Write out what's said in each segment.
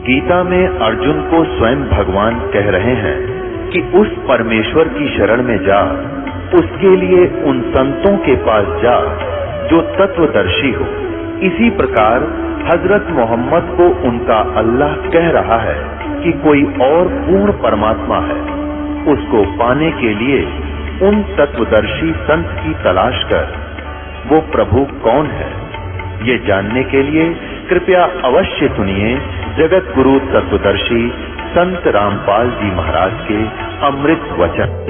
गीता में अर्जुन को स्वयं भगवान कह रहे हैं कि उस परमेश्वर की शरण में जा, उसके लिए उन संतों के पास जा जो तत्वदर्शी हो। इसी प्रकार हजरत मोहम्मद को उनका अल्लाह कह रहा है कि कोई और पूर्ण परमात्मा है। उसको पाने के लिए उन तत्वदर्शी संत की तलाश कर। वो प्रभु कौन है, ये जानने के लिए कृपया अवश्य सुनिए जगत गुरु तत्वदर्शी संत रामपाल जी महाराज के अमृत वचन।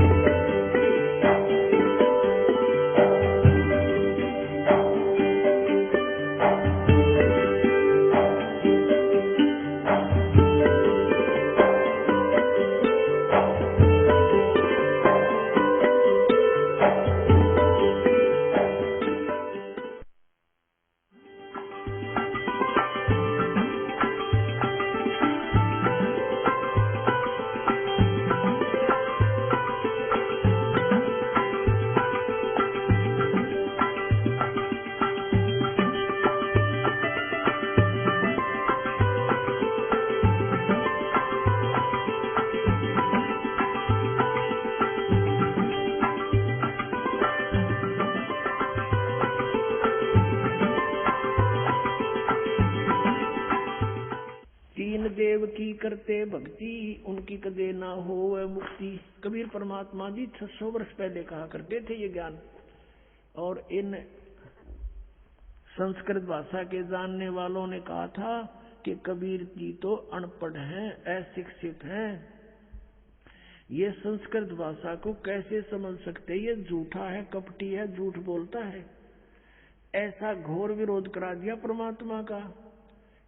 देव की करते भक्ति, उनकी कदे ना हो वह मुक्ति। कबीर परमात्मा जी 600 वर्ष पहले कहा करते थे ये ज्ञान। और इन संस्कृत भाषा के जानने वालों ने कहा था कि कबीर जी तो अनपढ़ हैं, अशिक्षित हैं, ये संस्कृत भाषा को कैसे समझ सकते, ये झूठा है, कपटी है, झूठ बोलता है। ऐसा घोर विरोध करा दिया परमात्मा का।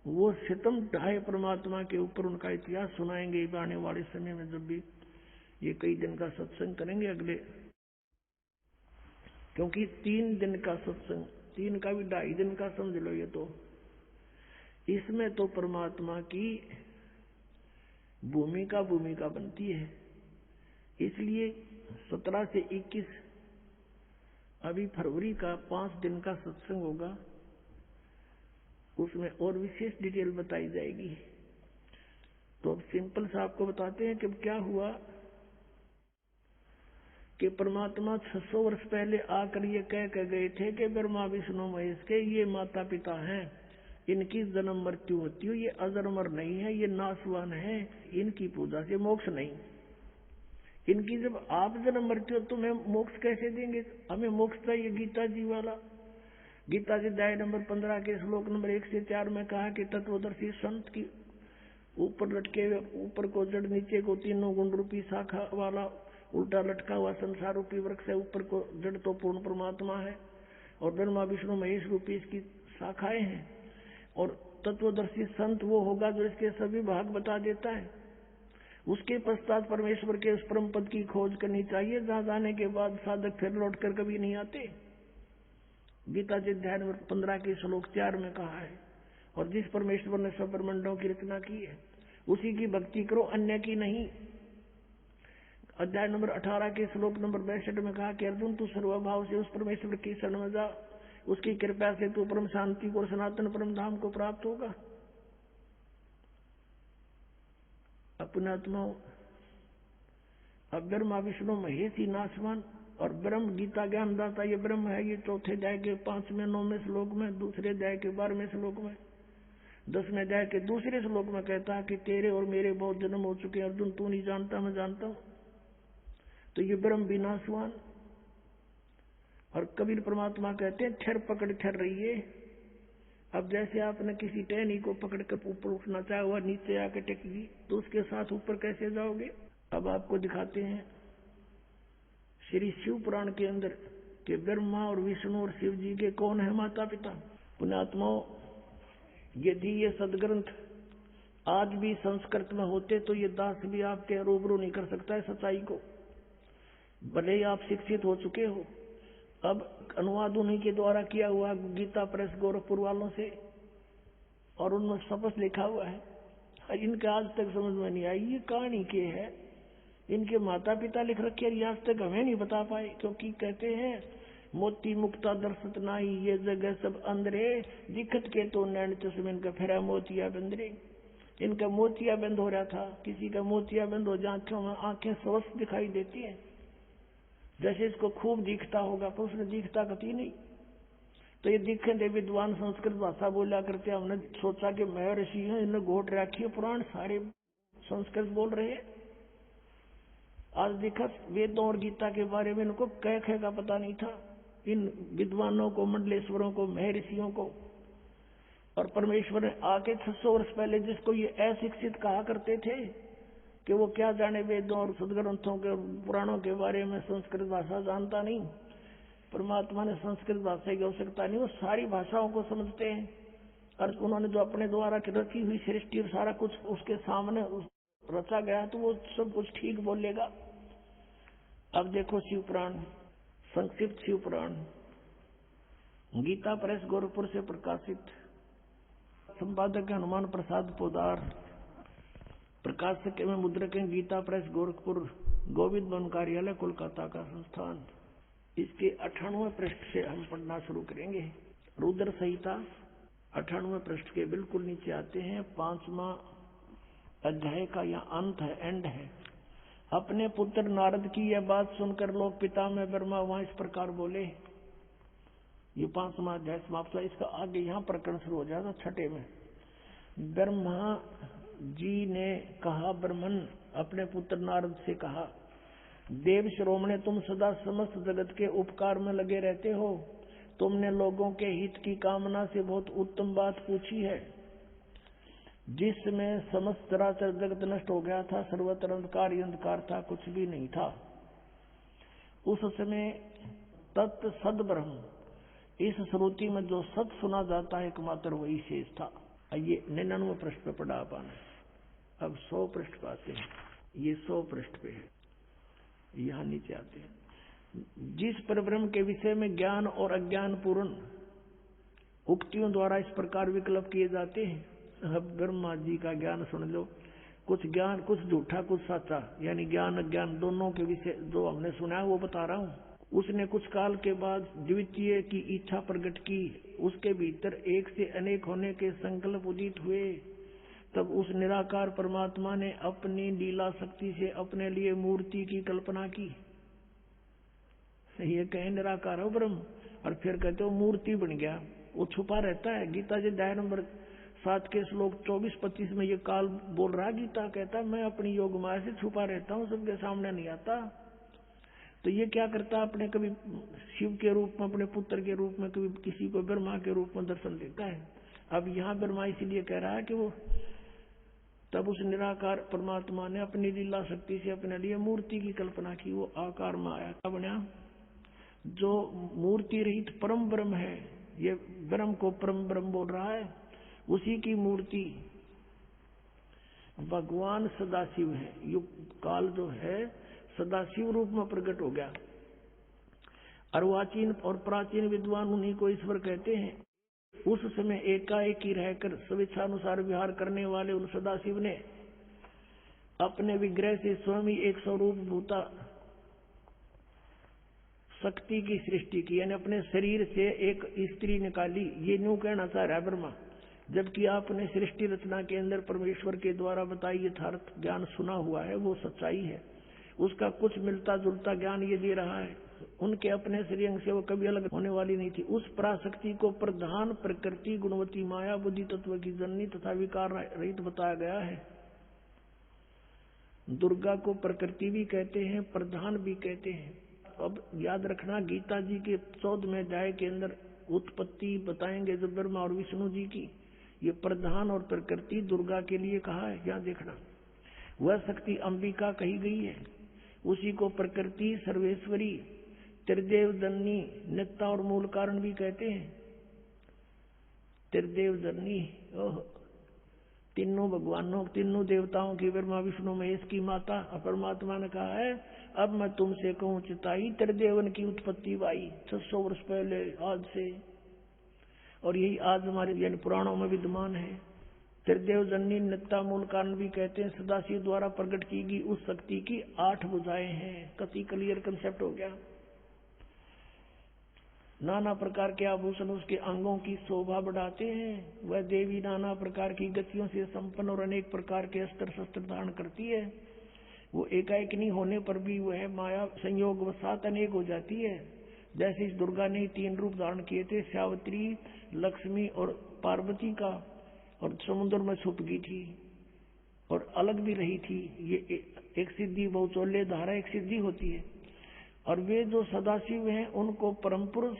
वो सितम ढाए परमात्मा के ऊपर। उनका इतिहास सुनाएंगे आने वाले समय में, जब भी ये कई दिन का सत्संग करेंगे अगले, क्योंकि 3 दिन का सत्संग, 3 का भी 2.5 दिन का समझ लो ये तो। इसमें तो परमात्मा की भूमिका बनती है। इसलिए 17 से 21 अभी फरवरी का 5 दिन का सत्संग होगा, उसमें और विशेष डिटेल बताई जाएगी। तो अब सिंपल सा आपको बताते हैं कि क्या हुआ कि परमात्मा 600 वर्ष पहले आकर ये कह गए थे कि ब्रह्मा विष्णु महेश के ये माता पिता हैं, इनकी जन्म मृत्यु होती है, ये अजरमर नहीं है, ये नाशवान है, इनकी पूजा से मोक्ष नहीं। इनकी जब आप जन्म मृत्यु तो हमें मोक्ष कैसे देंगे? हमें मोक्ष चाहिए गीता जी वाला। गीता जी अध्याय नंबर 15 के श्लोक नंबर 1 से 4 में कहा कि तत्वदर्शी संत की ऊपर लटके हुए, ऊपर को जड़, नीचे को तीनों गुण रूपी शाखा वाला उल्टा लटका हुआ संसार रूपी वृक्ष है। ऊपर को जड़ तो पूर्ण परमात्मा है और ब्रह्मा विष्णु महेश रूपी इसकी शाखाएं हैं। और तत्वदर्शी संत वो होगा जो इसके सभी भाग बता देता है। उसके पश्चात परमेश्वर के उस परम पद की खोज करनी चाहिए, जहां जाने के बाद साधक फिर लौट कर कभी नहीं आते। गीता जी अध्याय नंबर 15 के श्लोक 4 में कहा है। और जिस परमेश्वर ने सब ब्रह्मांडों की रचना की है उसी की भक्ति करो, अन्य की नहीं। अध्याय नंबर 18 के श्लोक नंबर 62 में कहा कि अर्जुन तू सर्वभाव से उस परमेश्वर की शरण में जा, उसकी कृपा से तू परम शांति को, सनातन परम धाम को प्राप्त होगा। अपने आत्मा अब ब्रह्मा विष्णु महेश ही नाशवान और ब्रह्म गीता ज्ञानदाता ये ब्रह्म है। ये 4थे अध्याय के 5वें 9वें श्लोक में, दूसरे अध्याय के 12वें श्लोक में, 10वें अध्याय के दूसरे श्लोक में कहता है कि तेरे और मेरे बहुत जन्म हो चुके हैं अर्जुन, तू नहीं जानता मैं जानता हूं। तो ये ब्रह्म भी नाशवान। और कबीर परमात्मा कहते हैं ठहर पकड़ ठहर रहिए। अब जैसे आपने किसी टहनी को पकड़ कर ऊपर उठना चाहा हुआ, नीचे आकर टेक दी, तो उसके साथ ऊपर कैसे जाओगे? अब आपको दिखाते हैं श्री शिव पुराण के अंदर कि ब्रह्मा और विष्णु और शिव जी के कौन है माता पिता। पुण्यात्माओं, यदि ये सदग्रंथ आज भी संस्कृत में होते तो ये दास भी आपके रूबरू नहीं कर सकता है सच्चाई को, भले ही आप शिक्षित हो चुके हो। अब अनुवाद उन्हीं के द्वारा किया हुआ गीता प्रेस गोरखपुर वालों से, और उनमें स्पष्ट लिखा हुआ है। इनके आज तक समझ में नहीं आई ये कहानी के है, इनके माता पिता लिख रखे हैं, आज तक हमें नहीं बता पाए। क्योंकि कहते हैं मोती मुक्ता दर्शत नाई, ये जगह सब अंदरे, दिखत के तो नैन चश्मिन का फेरा मोतिया बंदरे। इनका मोतिया बंद हो रहा था, किसी का मोतिया बंद हो जाए, आंखों में आंखें स्वस्थ दिखाई देती हैं, जैसे इसको खूब दिखता होगा, पर उसने दिखता कभी नहीं। तो ये दिखे थे विद्वान संस्कृत भाषा बोला करते, हमने सोचा कि महर्षि हैं, इन्हें घोट रखी है, पुराण सारे संस्कृत बोल रहे हैं। आज देखा वेदों और गीता के बारे में इनको कह का पता नहीं था, इन विद्वानों को, मंडलेश्वरों को, महर्षियों को। और परमेश्वर ने आके 600 वर्ष पहले जिसको ये अशिक्षित कहा करते थे कि वो क्या जाने वेदों और सदग्रंथों के पुराणों के बारे में, संस्कृत भाषा जानता नहीं, परमात्मा ने संस्कृत भाषा की आवश्यकता नहीं, वो सारी भाषाओं को समझते हैं। और उन्होंने जो अपने द्वारा रची हुई सृष्टि और सारा कुछ उसके सामने रचा गया, तो वो सब कुछ ठीक बोलेगा। अब देखो शिव पुराण, संक्षिप्त शिव पुराण, गीता प्रेस गोरखपुर से प्रकाशित, संपादक है हनुमान प्रसाद पोदार, प्रकाशक एवं मुद्रक है गीता प्रेस गोरखपुर, गोविंद भवन कार्यालय कोलकाता का संस्थान। इसके 98वें पृष्ठ से हम पढ़ना शुरू करेंगे। रुद्र संहिता 98वें पृष्ठ के बिल्कुल नीचे आते हैं, 5वां अध्याय का यह अंत है, एंड है। अपने पुत्र नारद की यह बात सुनकर लोग पितामह ब्रह्मा वहां इस प्रकार बोले। ये 5वां अध्याय समाप्त हुआ, इसका आगे यहाँ प्रकरण शुरू हो जाएगा 6 में। ब्रह्मा जी ने कहा, ब्रह्मन अपने पुत्र नारद से कहा, देव श्रोमणे, तुम सदा समस्त जगत के उपकार में लगे रहते हो। तुमने लोगों के हित की कामना से बहुत उत्तम बात पूछी है। जिसमें समस्त चराचर जगत नष्ट हो गया था, सर्वत्र अंधकार ही अंधकार था, कुछ भी नहीं था। उस समय तत् सद ब्रह्म, इस श्रुति में जो सत सुना जाता है एकमात्र वही शेष था। ये 99वें पृष्ठ पे पढ़ा पाना। अब 100 पृष्ठ पे आते हैं, ये 100 पृष्ठ पे है, यहाँ नीचे आते हैं। जिस परब्रह्म के विषय में ज्ञान और अज्ञान पूर्ण उक्तियों द्वारा इस प्रकार विकल्प किए जाते हैं। अब ब्रह्मा जी का ज्ञान सुन लो, कुछ ज्ञान, कुछ झूठा कुछ सच्चा, यानी ज्ञान अज्ञान दोनों के विषय जो हमने सुना है वो बता रहा हूँ। उसने कुछ काल के बाद द्वितीय की इच्छा प्रकट की, उसके भीतर एक से अनेक होने के संकल्प उदित हुए। तब उस निराकार परमात्मा ने अपनी लीला शक्ति से अपने लिए मूर्ति की कल्पना की। ये कहे निराकार हो ब्रह्म, और फिर कहते हो मूर्ति बन गया, वो छुपा रहता है। गीता जी अध्याय नंबर 7 के श्लोक 24-25 में ये काल बोल रहा है। गीता कहता है मैं अपनी योग माया से छुपा रहता हूँ, सबके सामने नहीं आता। तो ये क्या करता है, अपने कभी शिव के रूप में, अपने पुत्र के रूप में, कभी किसी को ब्रह्मा के रूप में दर्शन देता है। अब यहाँ ब्रह्मा इसीलिए कह रहा है कि वो तब उस निराकार परमात्मा ने अपनी लीला शक्ति से अपने लिए मूर्ति की कल्पना की। वो आकार में आया, क्या बना, जो मूर्ति रहित परम ब्रह्म है, ये ब्रह्म को परम ब्रह्म बोल रहा है, उसी की मूर्ति भगवान सदाशिव है। युग काल जो है सदाशिव रूप में प्रकट हो गया। अर्वाचीन और प्राचीन विद्वान उन्हीं को ईश्वर कहते हैं। उस समय एकाएक ही रहकर स्वेच्छानुसार विहार करने वाले उन सदाशिव ने अपने विग्रह से स्वयं ही एक स्वरूप भूता शक्ति की सृष्टि की, यानी अपने शरीर से एक स्त्री निकाली। ये न्यू कहना चाह रहा है ब्रह्मा, जबकि आपने सृष्टि रचना के अंदर परमेश्वर के द्वारा बताई यथार्थ ज्ञान सुना हुआ है, वो सच्चाई है। उसका कुछ मिलता जुलता ज्ञान ये दे रहा है। उनके अपने शरीर से वो कभी अलग होने वाली नहीं थी। उस पराशक्ति को प्रधान प्रकृति गुणवती माया बुद्धि तत्व की जननी तथा विकार रहित बताया गया है। दुर्गा को प्रकृति भी कहते हैं, प्रधान भी कहते हैं। अब याद रखना, गीता जी के 14वें अध्याय के अंदर उत्पत्ति बताएंगे जब ब्रह्मा और विष्णु जी की, ये प्रधान और प्रकृति दुर्गा के लिए कहा है। यहाँ देखना, वह शक्ति अंबिका कही गई है, उसी को प्रकृति, सर्वेश्वरी, त्रिदेव जननी, नित्ता और मूल कारण भी कहते हैं। त्रिदेव जननी, तीनों भगवानों, तीनों देवताओं की, ब्रह्मा विष्णु महेश की माता। परमात्मा ने कहा है, अब मैं तुमसे कहूँ चिताई, त्रिदेवन की उत्पत्ति भाई 600 वर्ष पहले आज से, और यही आज हमारे यानी पुराणों में विद्यमान है। त्रिदेव जननी, नित्ता मूल कारण भी कहते हैं। सदाशिव द्वारा प्रकट की गई उस शक्ति की 8 भुजाएं हैं। कति क्लियर कंसेप्ट हो गया। नाना प्रकार के आभूषण उसके अंगों की शोभा बढ़ाते हैं। वह देवी नाना प्रकार की गतियों से संपन्न और अनेक प्रकार के अस्त्र शस्त्र धारण करती है। वो एकाएक नहीं होने पर भी वह माया संयोग वसात अनेक हो जाती है। जैसे इस दुर्गा ने 3 रूप धारण किए थे, सावित्री, लक्ष्मी और पार्वती का, और समुद्र में छुप गई थी और अलग भी रही थी। ये एक सिद्धि बहुचोल्य धारा एक सिद्धि होती है। और वे जो सदाशिव हैं उनको परम पुरुष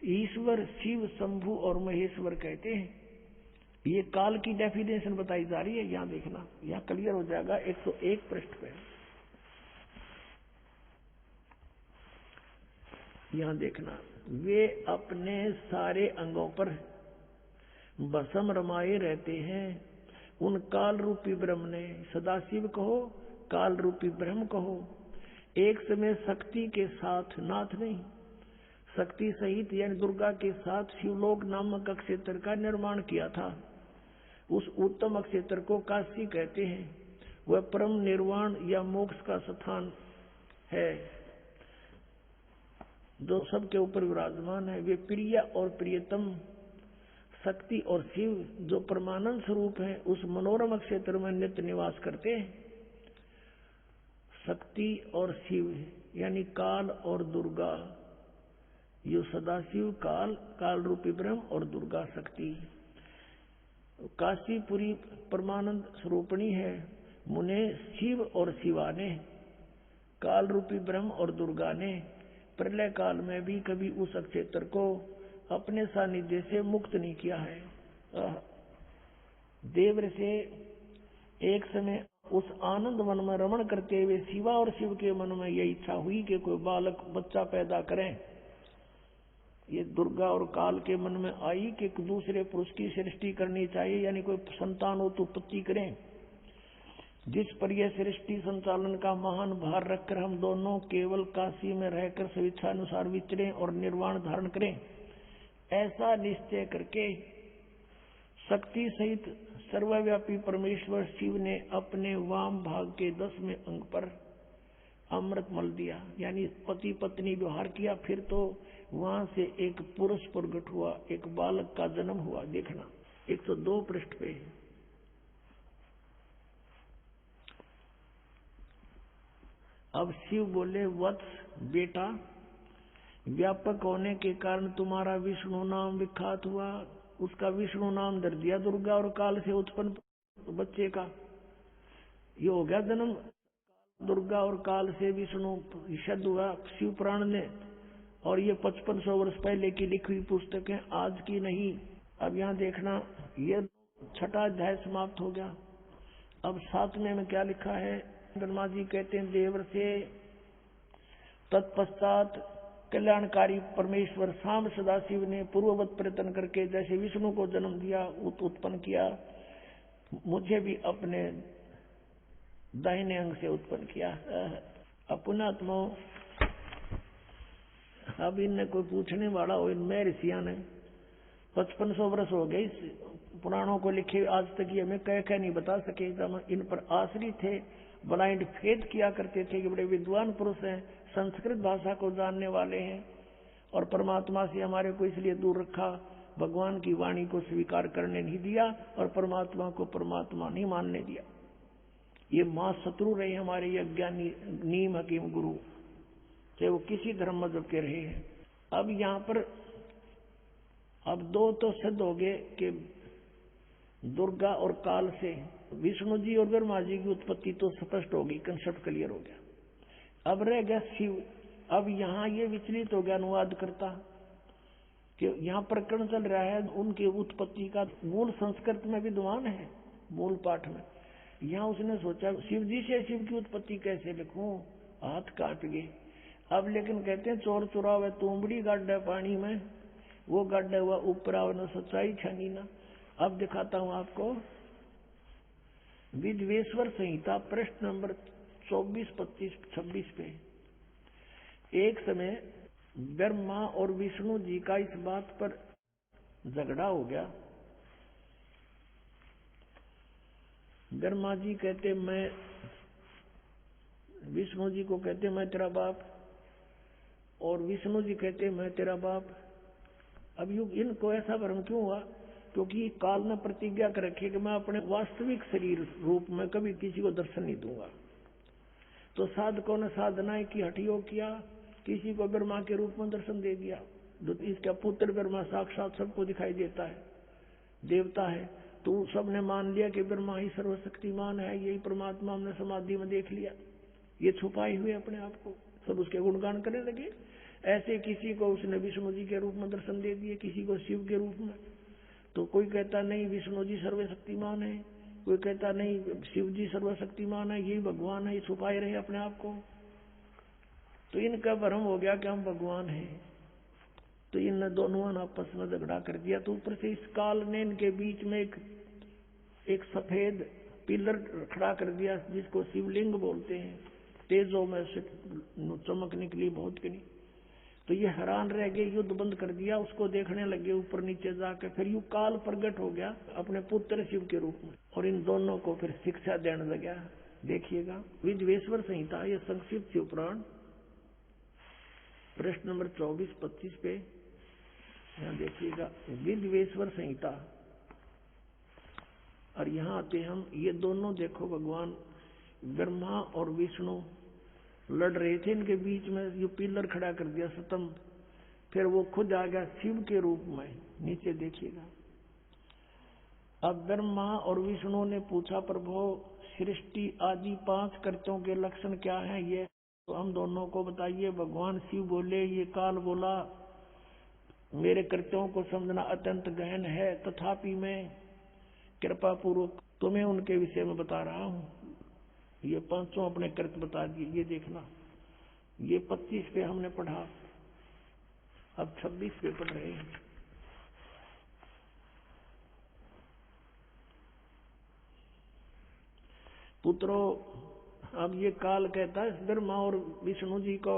ईश्वर, शिव, शंभु और महेश्वर कहते हैं। ये काल की डेफिनेशन बताई जा रही है। यहाँ देखना, यहाँ क्लियर हो जाएगा 101 पृष्ठ पे। यहाँ देखना, वे अपने सारे अंगों पर भस्म रमाए रहते हैं। उन काल रूपी ब्रह्म ने, सदाशिव कहो, काल रूपी ब्रह्म कहो, एक समय शक्ति के साथ, नाथ नहीं, शक्ति सहित यानी दुर्गा के साथ शिवलोक नामक अक्षेत्र का निर्माण किया था। उस उत्तम अक्षेत्र को काशी कहते हैं। वह परम निर्वाण या मोक्ष का स्थान है जो सबके ऊपर विराजमान है। वे प्रिय और प्रियतम शक्ति और शिव जो परमानंद स्वरूप है उस मनोरम क्षेत्र में नित्य निवास करते हैं। शक्ति और शिव यानी काल और दुर्गा, ये सदाशिव काल, काल रूपी ब्रह्म और दुर्गा शक्ति। काशीपुरी परमानंद स्वरूपणी है। मुने शिव और शिवा ने, काल रूपी ब्रह्म और दुर्गा ने प्रलय काल में भी कभी उस क्षेत्र को अपने सानिध्य से मुक्त नहीं किया है। देव से एक समय उस आनंद वन में रमण करते हुए शिवा और शिव के मन में यह इच्छा हुई कि कोई बालक बच्चा पैदा करें। ये दुर्गा और काल के मन में आई कि दूसरे पुरुष की सृष्टि करनी चाहिए, यानी कोई संतान उत्पत्ति करें। जिस पर यह सृष्टि संचालन का महान भार रखकर हम दोनों केवल काशी में रहकर स्वेच्छानुसार विचरें और निर्वाण धारण करें, ऐसा निश्चय करके शक्ति सहित सर्वव्यापी परमेश्वर शिव ने अपने वाम भाग के 10वें अंग पर अमृत मल दिया, यानी पति पत्नी व्यवहार किया। फिर तो वहां से एक पुरुष प्रकट हुआ, एक बालक का जन्म हुआ। देखना 102 पृष्ठ पे। अब शिव बोले, वत्स बेटा, व्यापक होने के कारण तुम्हारा विष्णु नाम विख्यात हुआ। उसका विष्णु नाम धर दिया दुर्गा और काल से उत्पन्न बच्चे का। ये हो गया जन्म दुर्गा और काल से विष्णु शब्द हुआ शिव पुराण ने। और ये 5500 वर्ष पहले की लिखी हुई पुस्तक है, आज की नहीं। अब यहाँ देखना, ये 6वां अध्याय समाप्त हो गया। अब 7वें में क्या लिखा है? ब्रह्मा जी कहते हैं, देवर से तत्पश्चात कल्याणकारी परमेश्वर शाम सदाशिव ने पूर्ववत प्रयत्न करके जैसे विष्णु को जन्म दिया, उत्पन्न किया, मुझे भी अपने दाहिने अंग से उत्पन्न किया। अपनात्मा, अब इनने कोई पूछने वाला हो, इनमें ऋषिया ने 5500 वर्ष हो गए इस पुराणों को लिखे, आज तक ये हमें कह नहीं बता सके। इन पर आश्रित थे, ब्लाइंड फेथ किया करते थे कि बड़े विद्वान पुरुष हैं, संस्कृत भाषा को जानने वाले हैं, और परमात्मा से हमारे को इसलिए दूर रखा, भगवान की वाणी को स्वीकार करने नहीं दिया और परमात्मा को परमात्मा नहीं मानने दिया। ये मां शत्रु रहे हमारे ये अज्ञानी नीम हकीम गुरु, चाहे वो किसी धर्म मजहब के रहे हैं। अब यहाँ पर अब 2 तो सिद्ध हो गए कि दुर्गा और काल से विष्णु जी और ब्रह्मा जी की उत्पत्ति तो स्पष्ट होगी, कंसेप्ट क्लियर हो गया। अब रह गया शिव। अब यहाँ ये विचलित हो गया अनुवाद करता कि यहाँ प्रकरण चल रहा है उनकी उत्पत्ति का, मूल संस्कृत में विद्वान है मूल पाठ में। यहाँ उसने सोचा शिव जी से शिव की उत्पत्ति कैसे लिखूं, हाथ काट गए। अब लेकिन कहते हैं चोर चुरावे तुमड़ी गाड्डा पानी में, वो गाड्डा हुआ ऊपर न सच्चाई छनी ना। अब दिखाता हूं आपको, विद्वेश्वर संहिता पृष्ठ नंबर 24, 25, 26 पे। एक समय ब्रह्मा और विष्णु जी का इस बात पर झगड़ा हो गया। ब्रह्मा जी कहते मैं, विष्णु जी को कहते मैं तेरा बाप, और विष्णु जी कहते मैं तेरा बाप। अब इनको ऐसा भ्रम क्यों हुआ? क्योंकि काल ने प्रतिज्ञा कर रखी है कि मैं अपने वास्तविक शरीर रूप में कभी किसी को दर्शन नहीं दूंगा। तो साधकों ने साधनाएं की, हठयोग किया, किसी को ब्रह्मा के रूप में दर्शन दे दिया। इसका पुत्र ब्रह्मा साक्षात सबको दिखाई देता है, देवता है। तो सबने मान लिया कि ब्रह्मा ही सर्वशक्तिमान है, यही परमात्मा हमने समाधि में देख लिया, ये छुपाए हुए अपने आप को, सब उसके गुणगान करने लगे। ऐसे किसी को उसने विष्णु जी के रूप में दर्शन दे दिए, किसी को शिव के रूप में। तो कोई कहता नहीं विष्णु जी सर्वशक्तिमान है, कोई कहता नहीं शिव जी सर्वशक्तिमान है, यही भगवान है, ये छुपाए रहे अपने आप को। तो इनका भ्रम हो गया कि हम भगवान हैं। तो इन दोनों ने आपस में झगड़ा कर दिया। तो ऊपर से इस काल ने इनके बीच में एक सफेद पिलर खड़ा कर दिया, जिसको शिवलिंग बोलते हैं। तेजों में से चमक निकली बहुत कनी। तो ये हैरान रह गए, युद्ध बंद कर दिया, उसको देखने लगे ऊपर नीचे जाकर। फिर यू काल प्रकट हो गया अपने पुत्र शिव के रूप में, और इन दोनों को फिर शिक्षा देने लगा। देखिएगा विद्वेश्वर संहिता, ये संक्षिप्त शिव पुराण, प्रश्न नंबर 24-25 पे यहाँ देखिएगा विद्वेश्वर संहिता। और यहाँ आते हम, ये दोनों देखो भगवान ब्रह्मा और विष्णु लड़ रहे थे, इनके बीच में ये पिलर खड़ा कर दिया स्तंभ। फिर वो खुद आ गया शिव के रूप में। नीचे देखिएगा, अब ब्रह्मा और विष्णु ने पूछा प्रभु सृष्टि आदि 5 कृत्यों के लक्षण क्या हैं, ये तो हम दोनों को बताइए। भगवान शिव बोले, ये काल बोला मेरे कृत्यों को समझना अत्यंत गहन है, तथापि मैं कृपा पूर्वक तुम्हें उनके विषय में बता रहा हूँ। ये 5 अपने कृत्य बता दिए। ये देखना, ये 25 पे हमने पढ़ा, अब 26 पे पढ़ रहे हैं। पुत्रो, अब ये काल कहता है ब्रह्मा और विष्णु जी को,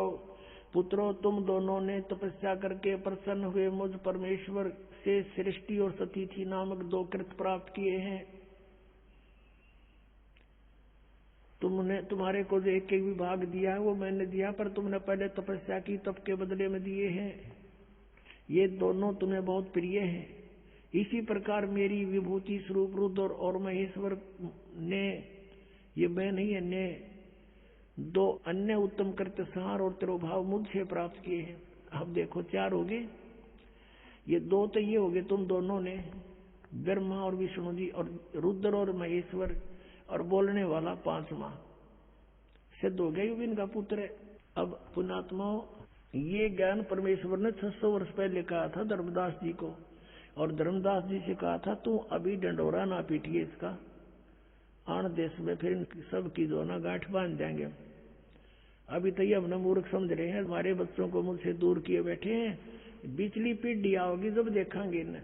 पुत्रो तुम दोनों ने तपस्या करके प्रसन्न हुए मुझ परमेश्वर से सृष्टि और सतीथि नामक 2 कृत्य प्राप्त किए हैं। तुमने, तुम्हारे को जो एक विभाग दिया है वो मैंने दिया, पर तुमने पहले तपस्या की, तप के बदले में दिए हैं। ये दोनों तुम्हें बहुत प्रिय हैं। इसी प्रकार मेरी विभूति स्वरूप रुद्र और महेश्वर ने, ये मैं नहीं है, ने 2 अन्य उत्तम कृत्य संहार और तिरोभाव मुझसे प्राप्त किए हैं। अब देखो 4 हो गए, ये 2 तो ये हो गए तुम दोनों ने, ब्रह्मा और विष्णु जी, और रुद्र और महेश्वर, और बोलने वाला 5वां सिद्ध हो गया, इनका पुत्र है। अब पुण्यात्मा, ये ज्ञान परमेश्वर ने 600 वर्ष पहले कहा था धर्मदास जी को, और धर्मदास जी से कहा था तू अभी डंडोरा ना पीटिए इसका, आन देश में फिर सब की जो ना गांठ बांध देंगे। अभी तो ये हमने मूर्ख समझ रहे हैं, हमारे बच्चों को मुझसे दूर किए बैठे हैं। बिचली पीढ़ी आओगी जब देखेंगे इन्हें।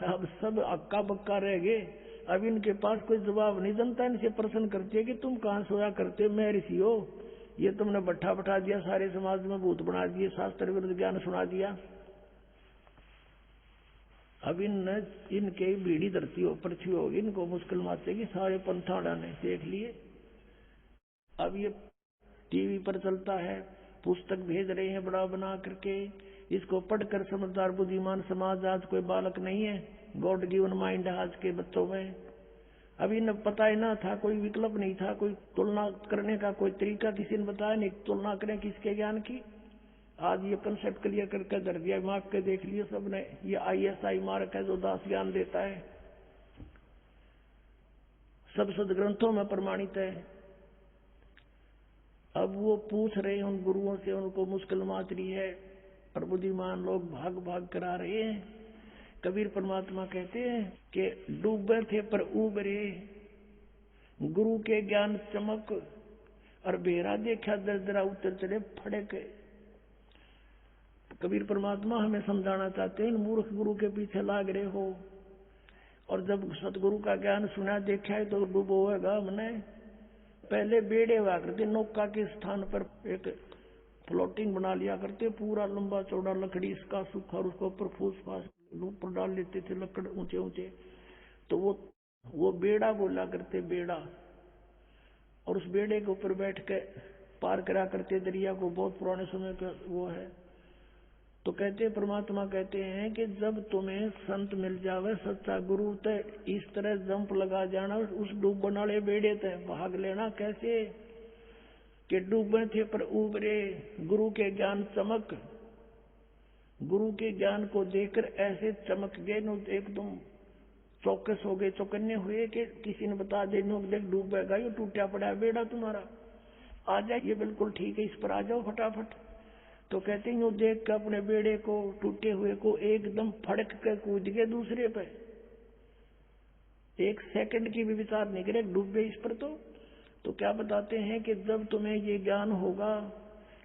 अब सब अक्का बक्का रह गए, अब इनके पास कोई जवाब नहीं। जनता इनसे प्रश्न करती है कि तुम कहाँ सोया करते हो, मैं ऋषि हो, ये तुमने बैठा बैठा दिया, सारे समाज में भूत बना दिए, शास्त्र विरुद्ध ज्ञान सुना दिया। अब इनके बीड़ी धरती हो पृथ्वी होगी, इनको मुश्किल माचेगी। सारे पंथाड़ा ने देख लिए। अब ये टीवी पर चलता है, पुस्तक भेज रहे हैं बड़ा बना करके, इसको पढ़कर समझदार बुद्धिमान समाज आज कोई बालक नहीं है। गॉड गिवन माइंड आज के बच्चों में। अभी न पता ही ना था, कोई विकल्प नहीं था, कोई तुलना करने का कोई तरीका किसी ने बताया नहीं, तुलना करें किसके ज्ञान की। आज ये कंसेप्ट क्लियर करके धर दिया, मार्क के देख लिए सबने। ये ISI मार्क है जो दास ज्ञान देता है, सब सदग्रंथों में प्रमाणित है। अब वो पूछ रहे हैं उन गुरुओं से, उनको मुश्किल माच रही है, और बुद्धिमान लोग भाग भाग करा रहे हैं। कबीर परमात्मा कहते हैं कि डूबे थे पर उबरे, गुरु के ज्ञान चमक, और बेरा देखा दरदरा उतर चले फड़क। कबीर परमात्मा हमें समझाना चाहते हैं, इन मूर्ख गुरु के पीछे लाग रहे हो, और जब सतगुरु का ज्ञान सुना देखा है तो डूबो होगा हमने। पहले बेड़े हुआ करते, नौका के स्थान पर एक फ्लोटिंग बना लिया करते, पूरा लंबा चौड़ा लकड़ी इसका सूखा, और उसको ऊपर फूस फास ऊपर डाल लेते थे लकड़ ऊंचे ऊंचे, तो वो बेड़ा बोला करते, बेड़ा। और उस बेड़े के ऊपर बैठ के पार करा करते दरिया को, बहुत पुराने समय का वो है। तो कहते परमात्मा कहते हैं कि जब तुम्हें संत मिल जावे, सच्चा गुरु, तय इस तरह जंप लगा जाना उस डूबने वाले बेड़े तय भाग लेना। कैसे कि डूबे थे पर उबरे, गुरु के ज्ञान चमक, गुरु के ज्ञान को देखकर ऐसे चमक गए नो, एकदम चौकस हो गए, चौकन्ने हुए कि किसी ने बता दे नो देख डूबेगा, ये टूटा पड़ा बेड़ा तुम्हारा, आ जाइए, बिल्कुल ठीक है, इस पर आ जाओ फटाफट। तो कहते हैं यूं देख कर अपने बेड़े को, टूटे हुए को एकदम फड़क कर कूद गए दूसरे पे, एक सेकंड की भी विचार नहीं करे, डूबे इस पर। तो क्या बताते हैं कि जब तुम्हें ये ज्ञान होगा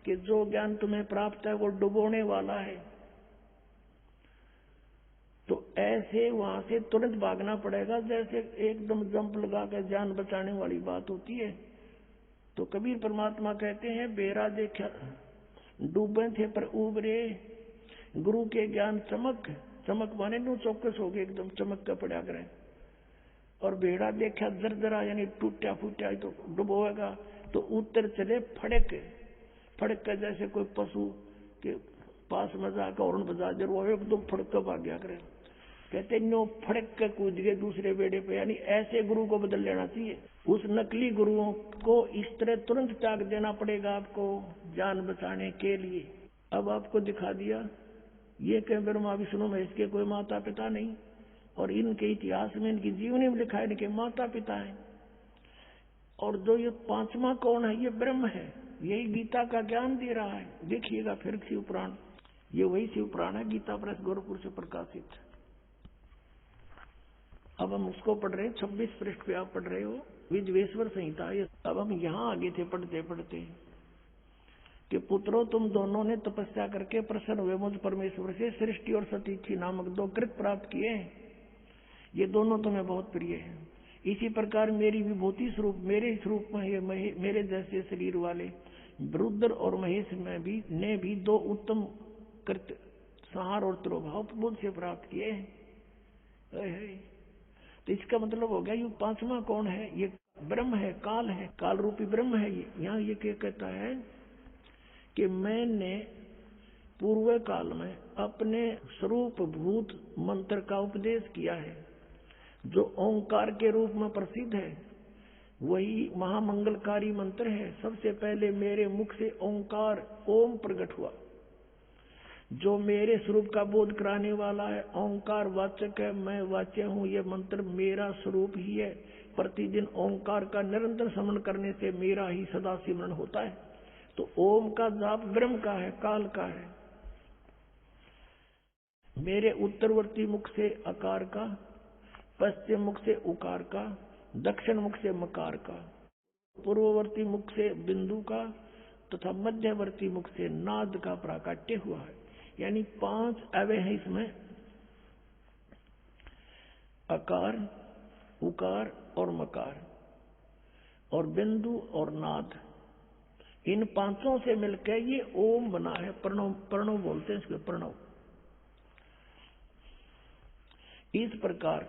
कि जो ज्ञान तुम्हें प्राप्त है वो डुबोने वाला है, तो ऐसे वहां से तुरंत भागना पड़ेगा, जैसे एकदम जंप लगा कर जान बचाने वाली बात होती है। तो कबीर परमात्मा कहते हैं बेरा देखा डूबे थे पर उबरे, गुरु के ज्ञान चमक, चमक माने नो चौकस हो गए, एकदम चमक का पड़ा करें। और बेड़ा देखा जरजरा यानी टूटा फूटा, तो डुबोएगा, तो उत्तर चले फड़क, फड़क कर जैसे कोई पशु के पास में जाकर हॉर्न बजा दे, वो एकदम फड़क कर भाग गया करे। कहते नो फड़क कर कूद गए दूसरे बेड़े पे, यानी ऐसे गुरु को बदल लेना चाहिए। उस नकली गुरुओं को इस तरह तुरंत त्याग देना पड़ेगा आपको जान बचाने के लिए। अब आपको दिखा दिया ये कह ब्रह्मा विष्णु महेश के कोई माता पिता नहीं, और इनके इतिहास में, इनकी जीवनी में लिखा है इनके माता पिता हैं। और जो ये पांचवा कौन है, ये ब्रह्म है, यही गीता का ज्ञान दे रहा है। देखिएगा फिर शिव पुराण, ये वही शिव पुराण है, गीता प्रेस गोरखपुर से प्रकाशित। अब हम उसको पढ़ रहे हैं, 26 पृष्ठ पे आप पढ़ रहे हो, विद्वेश्वर संहिता। अब हम यहाँ आगे थे पढ़ते पढ़ते कि पुत्रों तुम दोनों ने तपस्या करके प्रसन्न हुए मुझ परमेश्वर से सृष्टि और सतीक्षी नामक 2 कृत प्राप्त किए हैं, ये दोनों तुम्हें बहुत प्रिय हैं। इसी प्रकार मेरी विभूति स्वरूप, मेरे स्वरूप में ये मेरे जैसे शरीर वाले रुद्र और महेश में भी ने भी 2 उत्तम कृत संहार और तिरोभाव मुझ से प्राप्त किए हैं। तो इसका मतलब हो गया ये पांचवा कौन है, ये ब्रह्म है, काल है, काल रूपी ब्रह्म है। यहाँ ये क्या कहता है कि मैंने पूर्व काल में अपने स्वरूप भूत मंत्र का उपदेश किया है, जो ओंकार के रूप में प्रसिद्ध है, वही महामंगलकारी मंत्र है। सबसे पहले मेरे मुख से ओंकार ओम प्रकट हुआ, जो मेरे स्वरूप का बोध कराने वाला है। ओंकार वाचक है, मैं वाच्य हूँ, ये मंत्र मेरा स्वरूप ही है। प्रतिदिन ओंकार का निरंतर स्मरण करने से मेरा ही सदा सिमरण होता है। तो ओम का जाप ब्रह्म का है, काल का है। मेरे उत्तरवर्ती मुख से अकार का, पश्चिम मुख से उकार का, दक्षिण मुख से मकार का, पूर्ववर्ती मुख से बिंदु का तथा मध्यवर्ती मुख से नाद का प्राकट्य हुआ है। यानी 5 अवय हैं इसमें, अकार, उकार और मकार और बिंदु और नाद। इन 5 से मिलकर ये ओम बना है। प्रणव, प्रणव बोलते हैं इसको, प्रणव। इस प्रकार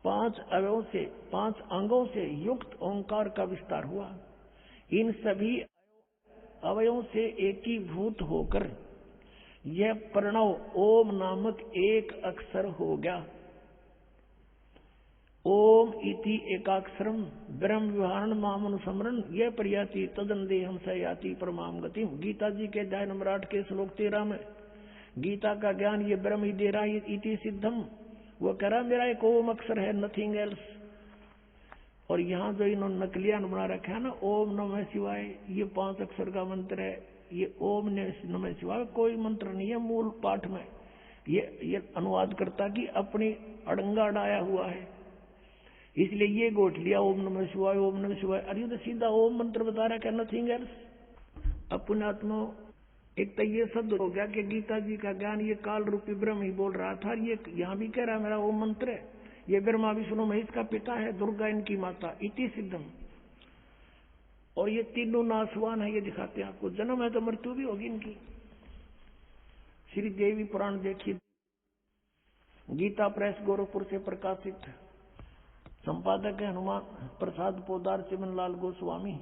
5 अवयों से, 5 अंगों से युक्त ओंकार का विस्तार हुआ। इन सभी अवयों से एकीभूत होकर यह प्रणव ओम नामक एक अक्षर हो गया। ओम इति एकाक्षरम ब्रह्म विहारण मामनुसमरण यह प्रयाति तदन्देहम सयाति परमाम गति। गीता जी के अध्याय नंबर 8 के श्लोक 13 में गीता का ज्ञान ये ब्रह्म ही दे रहा है, इति सिद्धम। वो कह रहा मेरा एक ओम अक्षर है, नथिंग एल्स। और यहाँ जो इन्होंने नकलियां बना रखा है ना, ओम नमः शिवाय, ये 5 अक्षर का मंत्र है। ये ओम नमः शिवाय कोई मंत्र नहीं है मूल पाठ में, ये अनुवाद करता कि अपनी अड़ंगा अड़ाया हुआ है, इसलिए ये गोट लिया ओम नमः शिवाय, ओम नमः शिवाय। अरे तो सीधा ओम मंत्र बता रहा क्या, नथिंग एल्स। अपनात्मा एक तो ये शब्द हो गया कि गीता जी का ज्ञान ये काल रूपी ब्रह्म ही बोल रहा था। ये यहाँ भी कह रहा है मेरा ओम मंत्र है, ये ब्रह्मा विष्णु महेश का पिता है, दुर्गा इनकी माता, इति सिद्धम। और ये तीनों नासवान है, ये दिखाते हैं आपको। जन्म है तो मृत्यु भी होगी इनकी। श्री देवी पुराण देखिए, गीता प्रेस गोरखपुर से प्रकाशित, संपादक है हनुमान प्रसाद पोदार चिमनलाल गोस्वामी।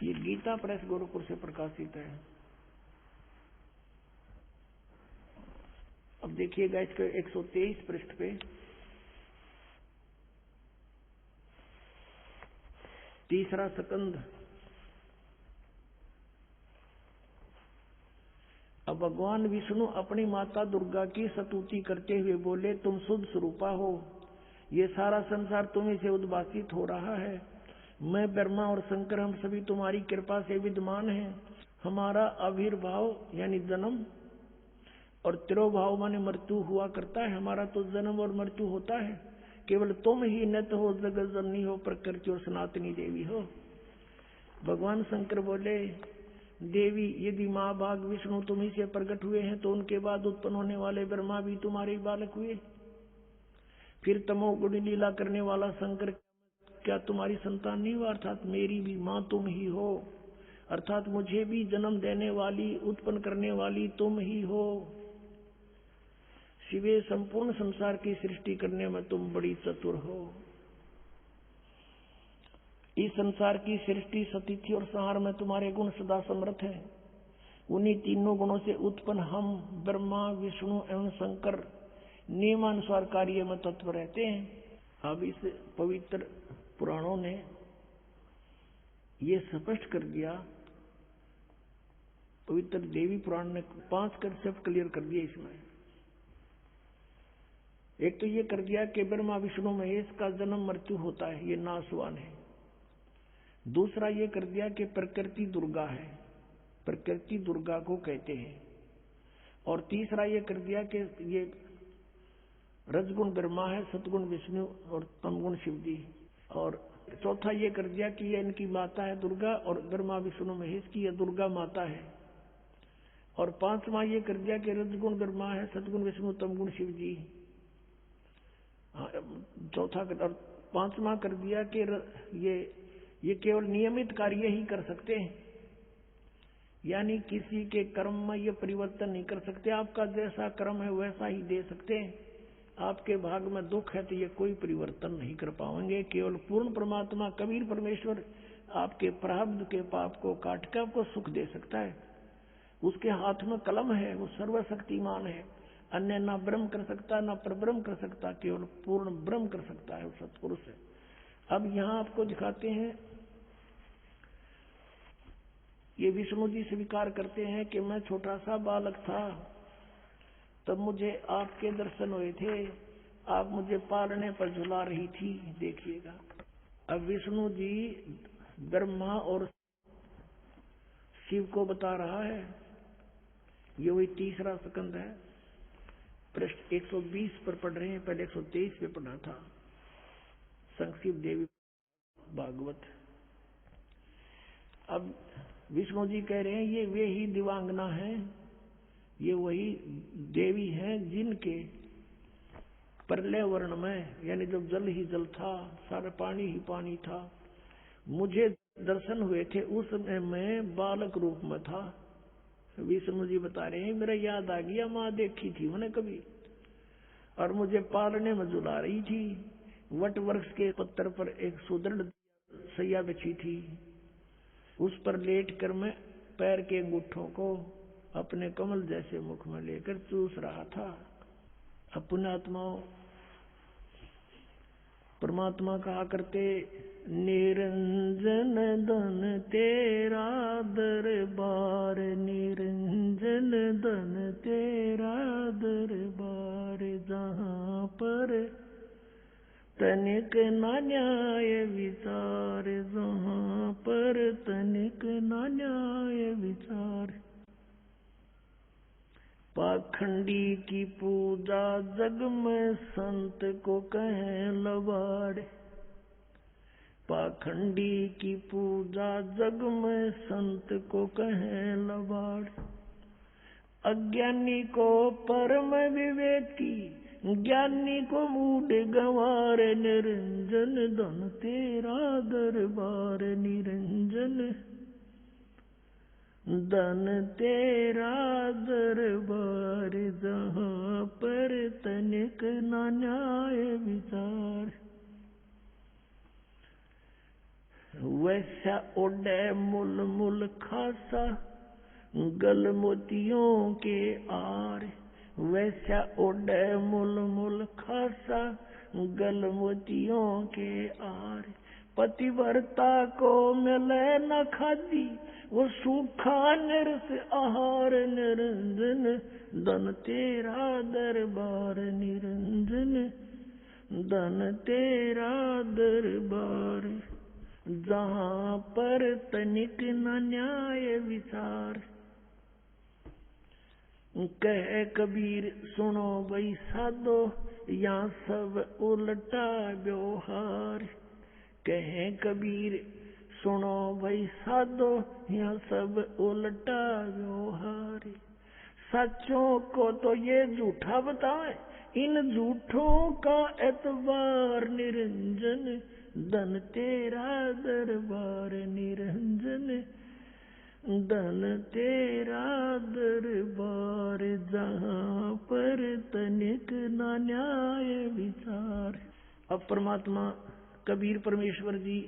ये गीता प्रेस गोरखपुर से प्रकाशित है। अब देखिएगा इसके 123 पृष्ठ पे तीसरा स्कंद। अब भगवान विष्णु अपनी माता दुर्गा की स्तुति करते हुए बोले, तुम शुद्ध स्वरूपा हो, ये सारा संसार तुम्हीं से उद्भासित हो रहा है। मैं ब्रह्मा और शंकर हम सभी तुम्हारी कृपा से विद्यमान हैं। हमारा आविर्भाव यानी जन्म और तिरोभाव माने मृत्यु हुआ करता है। हमारा तो जन्म और मृत्यु होता है, केवल तुम ही नित हो, जगत जननी हो, प्रकृति और सनातनी देवी हो। भगवान शंकर बोले, देवी यदि माँ भाग विष्णु तुम्ही से प्रकट हुए हैं तो उनके बाद उत्पन्न होने वाले ब्रह्मा भी तुम्हारे बालक हुए। फिर तमोगुण लीला करने वाला शंकर क्या तुम्हारी संतान नहीं हुआ? अर्थात मेरी भी माँ तुम ही हो, अर्थात मुझे भी जन्म देने वाली उत्पन्न करने वाली तुम ही हो। शिवे संपूर्ण संसार की सृष्टि करने में तुम बड़ी चतुर हो। इस संसार की सृष्टि सतिथि और संहार में तुम्हारे गुण सदा समर्थ हैं। उन्हीं तीनों गुणों से उत्पन्न हम ब्रह्मा विष्णु एवं शंकर नियमानुसार कार्य में तत्पर रहते हैं। अब इस पवित्र पुराणों ने ये स्पष्ट कर दिया, पवित्र देवी पुराण ने 5 कंसेप्ट क्लियर कर दिए इसमें। एक तो ये कर दिया कि ब्रह्मा विष्णु महेश का जन्म मृत्यु होता है, ये नाशवान है। दूसरा ये कर दिया कि प्रकृति दुर्गा है, प्रकृति दुर्गा को कहते हैं। और तीसरा ये कर दिया कि ये रजगुण ब्रह्मा है, सतगुण विष्णु और तमगुण शिव जी। और चौथा ये कर दिया कि ये इनकी माता है दुर्गा, और ब्रह्मा विष्णु महेश की ये दुर्गा माता है। और पांचवा ये कर दिया कि रजगुण ब्रह्मा है, सतगुण विष्णु तमगुण शिव जी। चौथा और पांचवा कर दिया कि ये केवल नियमित कार्य ही कर सकते हैं, यानी किसी के कर्म में ये परिवर्तन नहीं कर सकते। आपका जैसा कर्म है वैसा ही दे सकते हैं। आपके भाग में दुख है तो ये कोई परिवर्तन नहीं कर पाएंगे। केवल पूर्ण परमात्मा कबीर परमेश्वर आपके प्रारब्ध के पाप को काट कर आपको सुख दे सकता है। उसके हाथ में कलम है, वो सर्वशक्तिमान है। अन्य ना ब्रह्म कर सकता, ना परब्रह्म कर सकता, केवल पूर्ण ब्रह्म कर सकता है, वो सत्पुरुष है। अब यहाँ आपको दिखाते हैं, ये विष्णु जी स्वीकार करते हैं कि मैं छोटा सा बालक था, तब मुझे आपके दर्शन हुए थे, आप मुझे पालने पर झुला रही थी। देखिएगा, अब विष्णु जी ब्रह्मा और शिव को बता रहा है। ये वही तीसरा स्कंद है, पृष्ठ 120 पर पढ़ रहे हैं, पहले 123 पे पढ़ा था। संक्षिप्त देवी भागवत। अब विष्णु जी कह रहे हैं ये वे ही दिवांगना हैं, ये वही देवी हैं जिनके प्रलय वर्ण में, यानी जब जल ही जल था, सारा पानी ही पानी था, मुझे दर्शन हुए थे। उस समय मैं बालक रूप में था। विष्णु जी बता रहे हैं, मेरा याद आ गया, माँ देखी थी मैंने कभी, और मुझे पालने में झुला रही थी। वट वृक्ष के पत्थर पर एक सुदृढ़ सैया बिछी थी, उस पर लेट कर मैं पैर के अंगूठों को अपने कमल जैसे मुख में लेकर चूस रहा था। अपने आत्माओं परमात्मा कहा करते, निरंजन धन तेरा दरबार, निरंजन धन तेरा दरबार, जहाँ पर तनिक न न्याय विचार, जहाँ पर तनिक न न्याय विचार। पाखंडी की पूजा जग में संत को कहें लबाड़, पाखंडी की पूजा जग में संत को कहें लबाड़। अज्ञानी को परम विवेकी, ज्ञानी को मूढ़ गंवार, निरंजन धन तेरा दरबार, निरंजन धन तेरा दरबार, जहाँ पर तनिक न न्याय विचार। वैसा ओढ़े मुल मुल खासा गल मोतियों के आर। वैसा ओढ़े मुल मुल खासा गल मोतियों के आर। पतिव्रता को मिले न खादी वो सूखा निरस आहार। निरंजन धन तेरा दरबार। निरंजन धन तेरा दरबार। जहाँ पर तनिक न न्याय विचार। कह कबीर सुनो भाई साधो यहाँ सब उल्टा व्यवहार। कहे कबीर सुनो भाई साधो यहाँ सब उल्टा व्यवहार। सच्चों को तो ये झूठा बताए इन झूठों का एतबार। निरंजन धन तेरा दरबार। निरंजन धन तेरा दरबार। जहाँ पर तनिक न न्याय विचार। अब परमात्मा कबीर परमेश्वर जी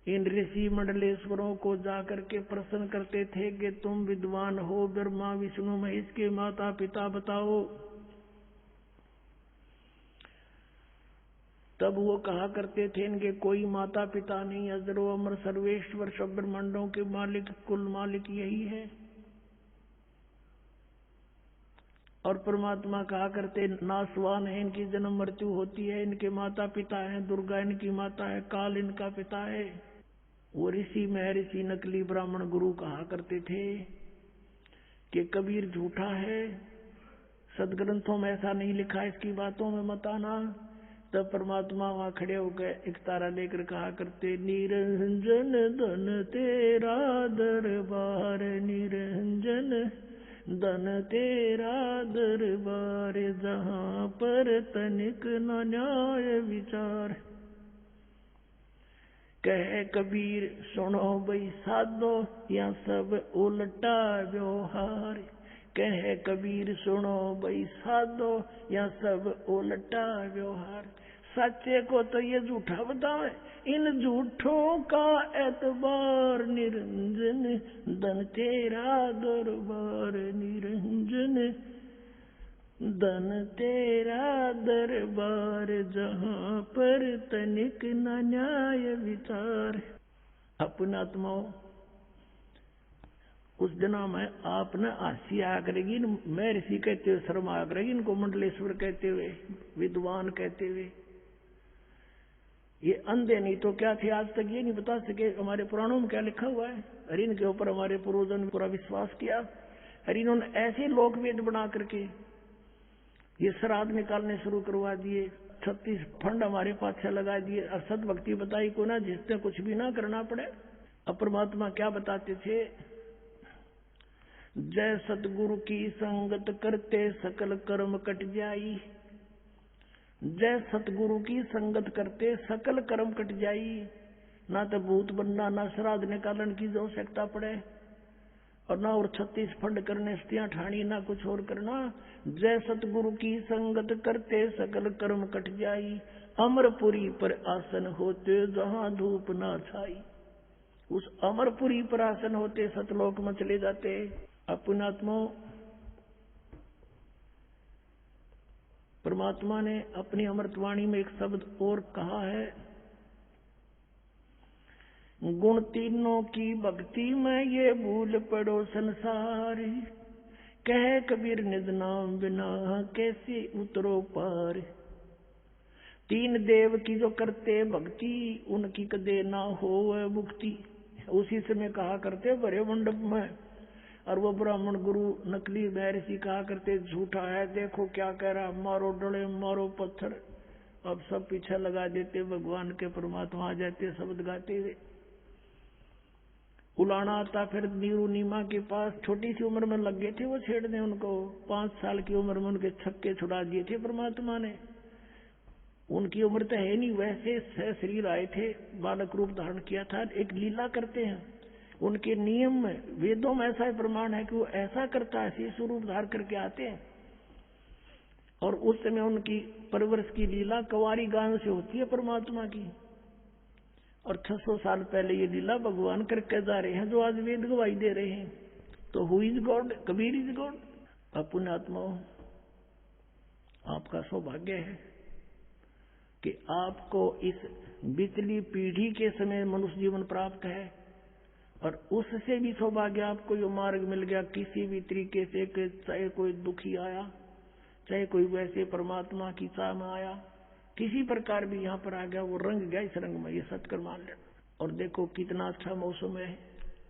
इन ऋषि मंडलेश्वरों को जाकर के प्रश्न करते थे कि तुम विद्वान हो, ब्रह्मा विष्णु महेश के माता पिता बताओ। तब वो कहा करते थे इनके कोई माता पिता नहीं, अजरो अमर सर्वेश्वर सब ब्रह्मांडों के मालिक कुल मालिक यही है। और परमात्मा कहा करते नासवान है, इनकी जन्म मृत्यु होती है, इनके माता पिता हैं, दुर्गा इनकी माता है, काल इनका पिता है। वो ऋषि महर्षि नकली ब्राह्मण गुरु कहा करते थे कि कबीर झूठा है, सदग्रंथों में ऐसा नहीं लिखा, इसकी बातों में मत आना। तब परमात्मा वहां खड़े होकर एक तारा लेकर कहा करते निरंजन धन तेरा दरबार। निरंजन धन तेरा दरबार। जहाँ पर तनिक न न्याय विचार। कहे कबीर सुनो भाई साधो यहाँ सब उल्टा व्यवहार। कहे कबीर सुनो भाई साधो यहाँ सब उल्टा व्यवहार। सच्चे को तो ये झूठा बतावे इन झूठों का एतबार। निरंजन धन तेरा दरबार। निरंजन धन तेरा दरबार। जहाँ पर तनिक न न्याय विचार। अपना आत्माओं उस दिना में आप न हंसी आया करेगी, मैं ऋषि कहते हुए शर्म आया करेगी, इनको मंडलेश्वर कहते हुए, विद्वान कहते हुए। ये अंधे नहीं तो क्या थे, आज तक ये नहीं बता सके हमारे पुराणों में क्या लिखा हुआ है। अरे इनके ऊपर हमारे पूर्वजों ने पूरा विश्वास किया। अरे इन्होंने ऐसे लोक वेद बना करके ये श्राद्ध निकालने शुरू करवा दिए, 36 फंड हमारे पाछे लगा दिए, और सद भक्ति बताई को ना, जिससे कुछ भी ना करना पड़े। अब परमात्मा क्या बताते थे, जय सतगुरु की संगत करते सकल कर्म कट जाई। जय सतगुरु की संगत करते सकल कर्म कट जाई। ना तो भूत बनना, ना श्राद्ध निकालन की आवश्यकता पड़े, और ना और 36 फंड करने स्त्रियां ठाणी, ना कुछ और करना। जय सतगुरु की संगत करते सकल कर्म कट जाई। अमरपुरी पर आसन होते जहां धूप ना छाई। उस अमरपुरी पर आसन होते सतलोक में चले जाते। अपनात्मा परमात्मा ने अपनी अमृतवाणी में एक शब्द और कहा है, गुण तीनों की भक्ति में ये भूल पड़ो संसार। कह कबीर निज नाम बिना कैसे उतरो पार। तीन देव की जो करते भक्ति उनकी कदे ना हो मुक्ति। उसी समय कहा करते बड़े मंडप में, और वो ब्राह्मण गुरु नकली महर्षि कहा करते झूठा है, देखो क्या कह रहा, मारो डले मारो पत्थर। अब सब पीछे लगा देते, भगवान के परमात्मा आ जाते शब्द गाते हुए। उलाना आता फिर नीरू नीमा के पास, छोटी सी उम्र में लग गए थे वो छेड़ने उनको। 5 साल की उम्र में उनके छक्के छुड़ा दिए थे परमात्मा ने। उनकी उम्र तो है नहीं, वैसे शरीर आए थे, बालक रूप धारण किया था। एक लीला करते हैं उनके नियम में, वेदों में ऐसा प्रमाण है कि वो ऐसा करता है, शिशु रूप धारण करके आते हैं। और उस समय उनकी परवरिश की लीला कवारी गान से होती है परमात्मा की। और 600 साल पहले ये लीला भगवान करके जा रहे हैं जो आज वेद गवाही दे रहे हैं। तो who is God? Kabir is God. अपने आत्माओं, आपका सौभाग्य है कि आपको इस बीतली पीढ़ी के समय मनुष्य जीवन प्राप्त है, और उससे भी सौभाग्य आपको ये मार्ग मिल गया किसी भी तरीके से, चाहे कोई दुखी आया, चाहे कोई वैसे परमात्मा की चाह में आया, किसी प्रकार भी यहाँ पर आ गया, वो रंग गया इस रंग में, ये सत्कर मान लेना। और देखो कितना अच्छा मौसम है,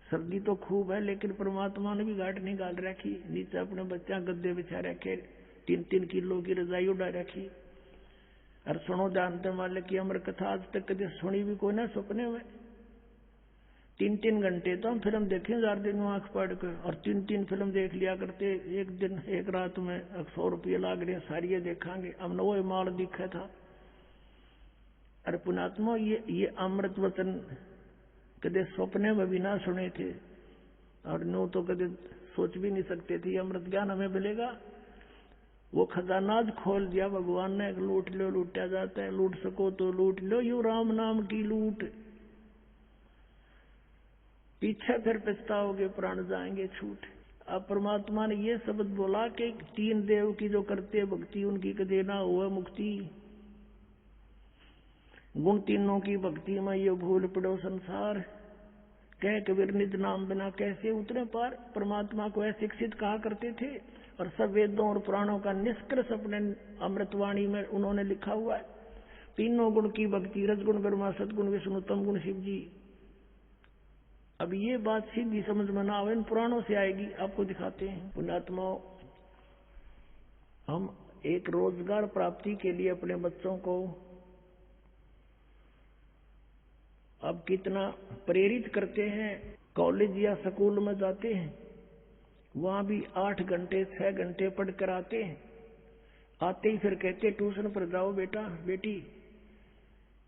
सर्दी तो खूब है, लेकिन परमात्मा ने भी घाट नहीं गाल रखी। नीचे अपने बच्चा गद्दे बिछा रखे, 3-3 किलो की रजाई उड़ा रखी, और सुनो जानते वाले की अमर कथा आज तक कभी सुनी भी कोई ना सपने में। 3-3 घंटे तो हम फिल्म देखें 4 दिन में आंख पड़ कर, और 3-3 फिल्म देख लिया करते एक दिन एक रात में। 100 रुपये लाग रहे, सारी ये देखांगे, अब वो माल दिखा था। अरे पुणात्मा, ये अमृत वचन कदे सपने में भी ना सुने थे, और नो तो कदे सोच भी नहीं सकते थे अमृत ज्ञान हमें मिलेगा। वो खजाना खोल दिया भगवान ने, लूट लो लूटा जाता है, लूट सको तो लूट लो, यू राम नाम की लूट, पीछे फिर पछताओगे प्राण जाएंगे छूट। अब परमात्मा ने ये शब्द बोला कि 3 देव की जो करते भक्ति उनकी कदे ना हुआ मुक्ति, गुण तीनों की भक्ति में ये भूल पड़ो संसार, कह कबीर निज नाम बिना कैसे उतरे पार। परमात्मा को ऐसे शिक्षित कहा करते थे, और सब वेदों और पुराणों का निष्कर्ष अपने अमृतवाणी में उन्होंने लिखा हुआ है। तीनों गुण की भक्ति, रजगुण ब्रह्मा, सदगुण विष्णु, तम गुण शिव जी। अब ये बात सीधी समझ में ना आवे, इन पुराणों से आएगी, आपको दिखाते हैं। पुण्यात्माओं, हम एक रोजगार प्राप्ति के लिए अपने बच्चों को अब कितना प्रेरित करते हैं। कॉलेज या स्कूल में जाते हैं, वहां भी 8 घंटे 6 घंटे पढ़ कर आते हैं, आते ही फिर कहते ट्यूशन पर जाओ बेटा बेटी,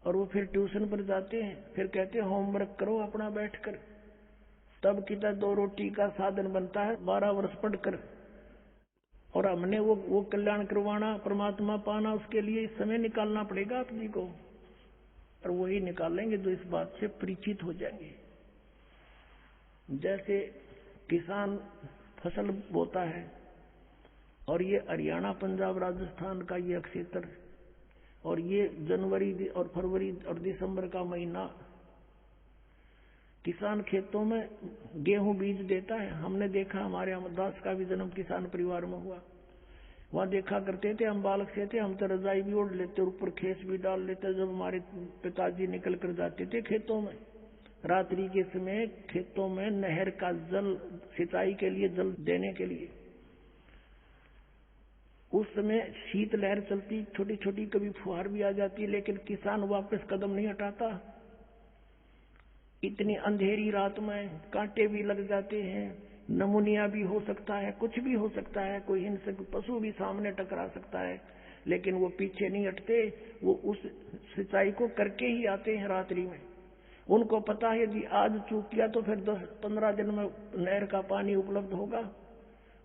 और वो फिर ट्यूशन पर जाते हैं, फिर कहते होमवर्क करो अपना बैठकर, तब कितना 2 रोटी का साधन बनता है 12 वर्ष पढ़कर। और हमने वो कल्याण करवाना, परमात्मा पाना, उसके लिए समय निकालना पड़ेगा आप जी को, और वही निकालेंगे जो इस बात से परिचित हो जाएंगे। जैसे किसान फसल बोता है, और ये हरियाणा पंजाब राजस्थान का ये क्षेत्र, और ये जनवरी और फरवरी और दिसंबर का महीना किसान खेतों में गेहूं बीज देता है। हमने देखा, हमारे अमरदास का भी जन्म किसान परिवार में हुआ, वहां देखा करते थे, हम बालक से थे, हम तो रजाई भी ओढ़ लेते और ऊपर खेस भी डाल लेते जब हमारे पिताजी निकल कर जाते थे खेतों में। रात्रि के समय खेतों में नहर का जल, सिंचाई के लिए जल देने के लिए, उस समय शीत लहर चलती, छोटी छोटी कभी फुहार भी आ जाती, लेकिन किसान वापस कदम नहीं हटाता। इतनी अंधेरी रात में कांटे भी लग जाते हैं, नमूनिया भी हो सकता है, कुछ भी हो सकता है, कोई हिंसक पशु भी सामने टकरा सकता है, लेकिन वो पीछे नहीं हटते, वो उस सिंचाई को करके ही आते हैं रात्रि में। उनको पता है यदि आज चूक किया तो फिर 10-15 दिन में नहर का पानी उपलब्ध होगा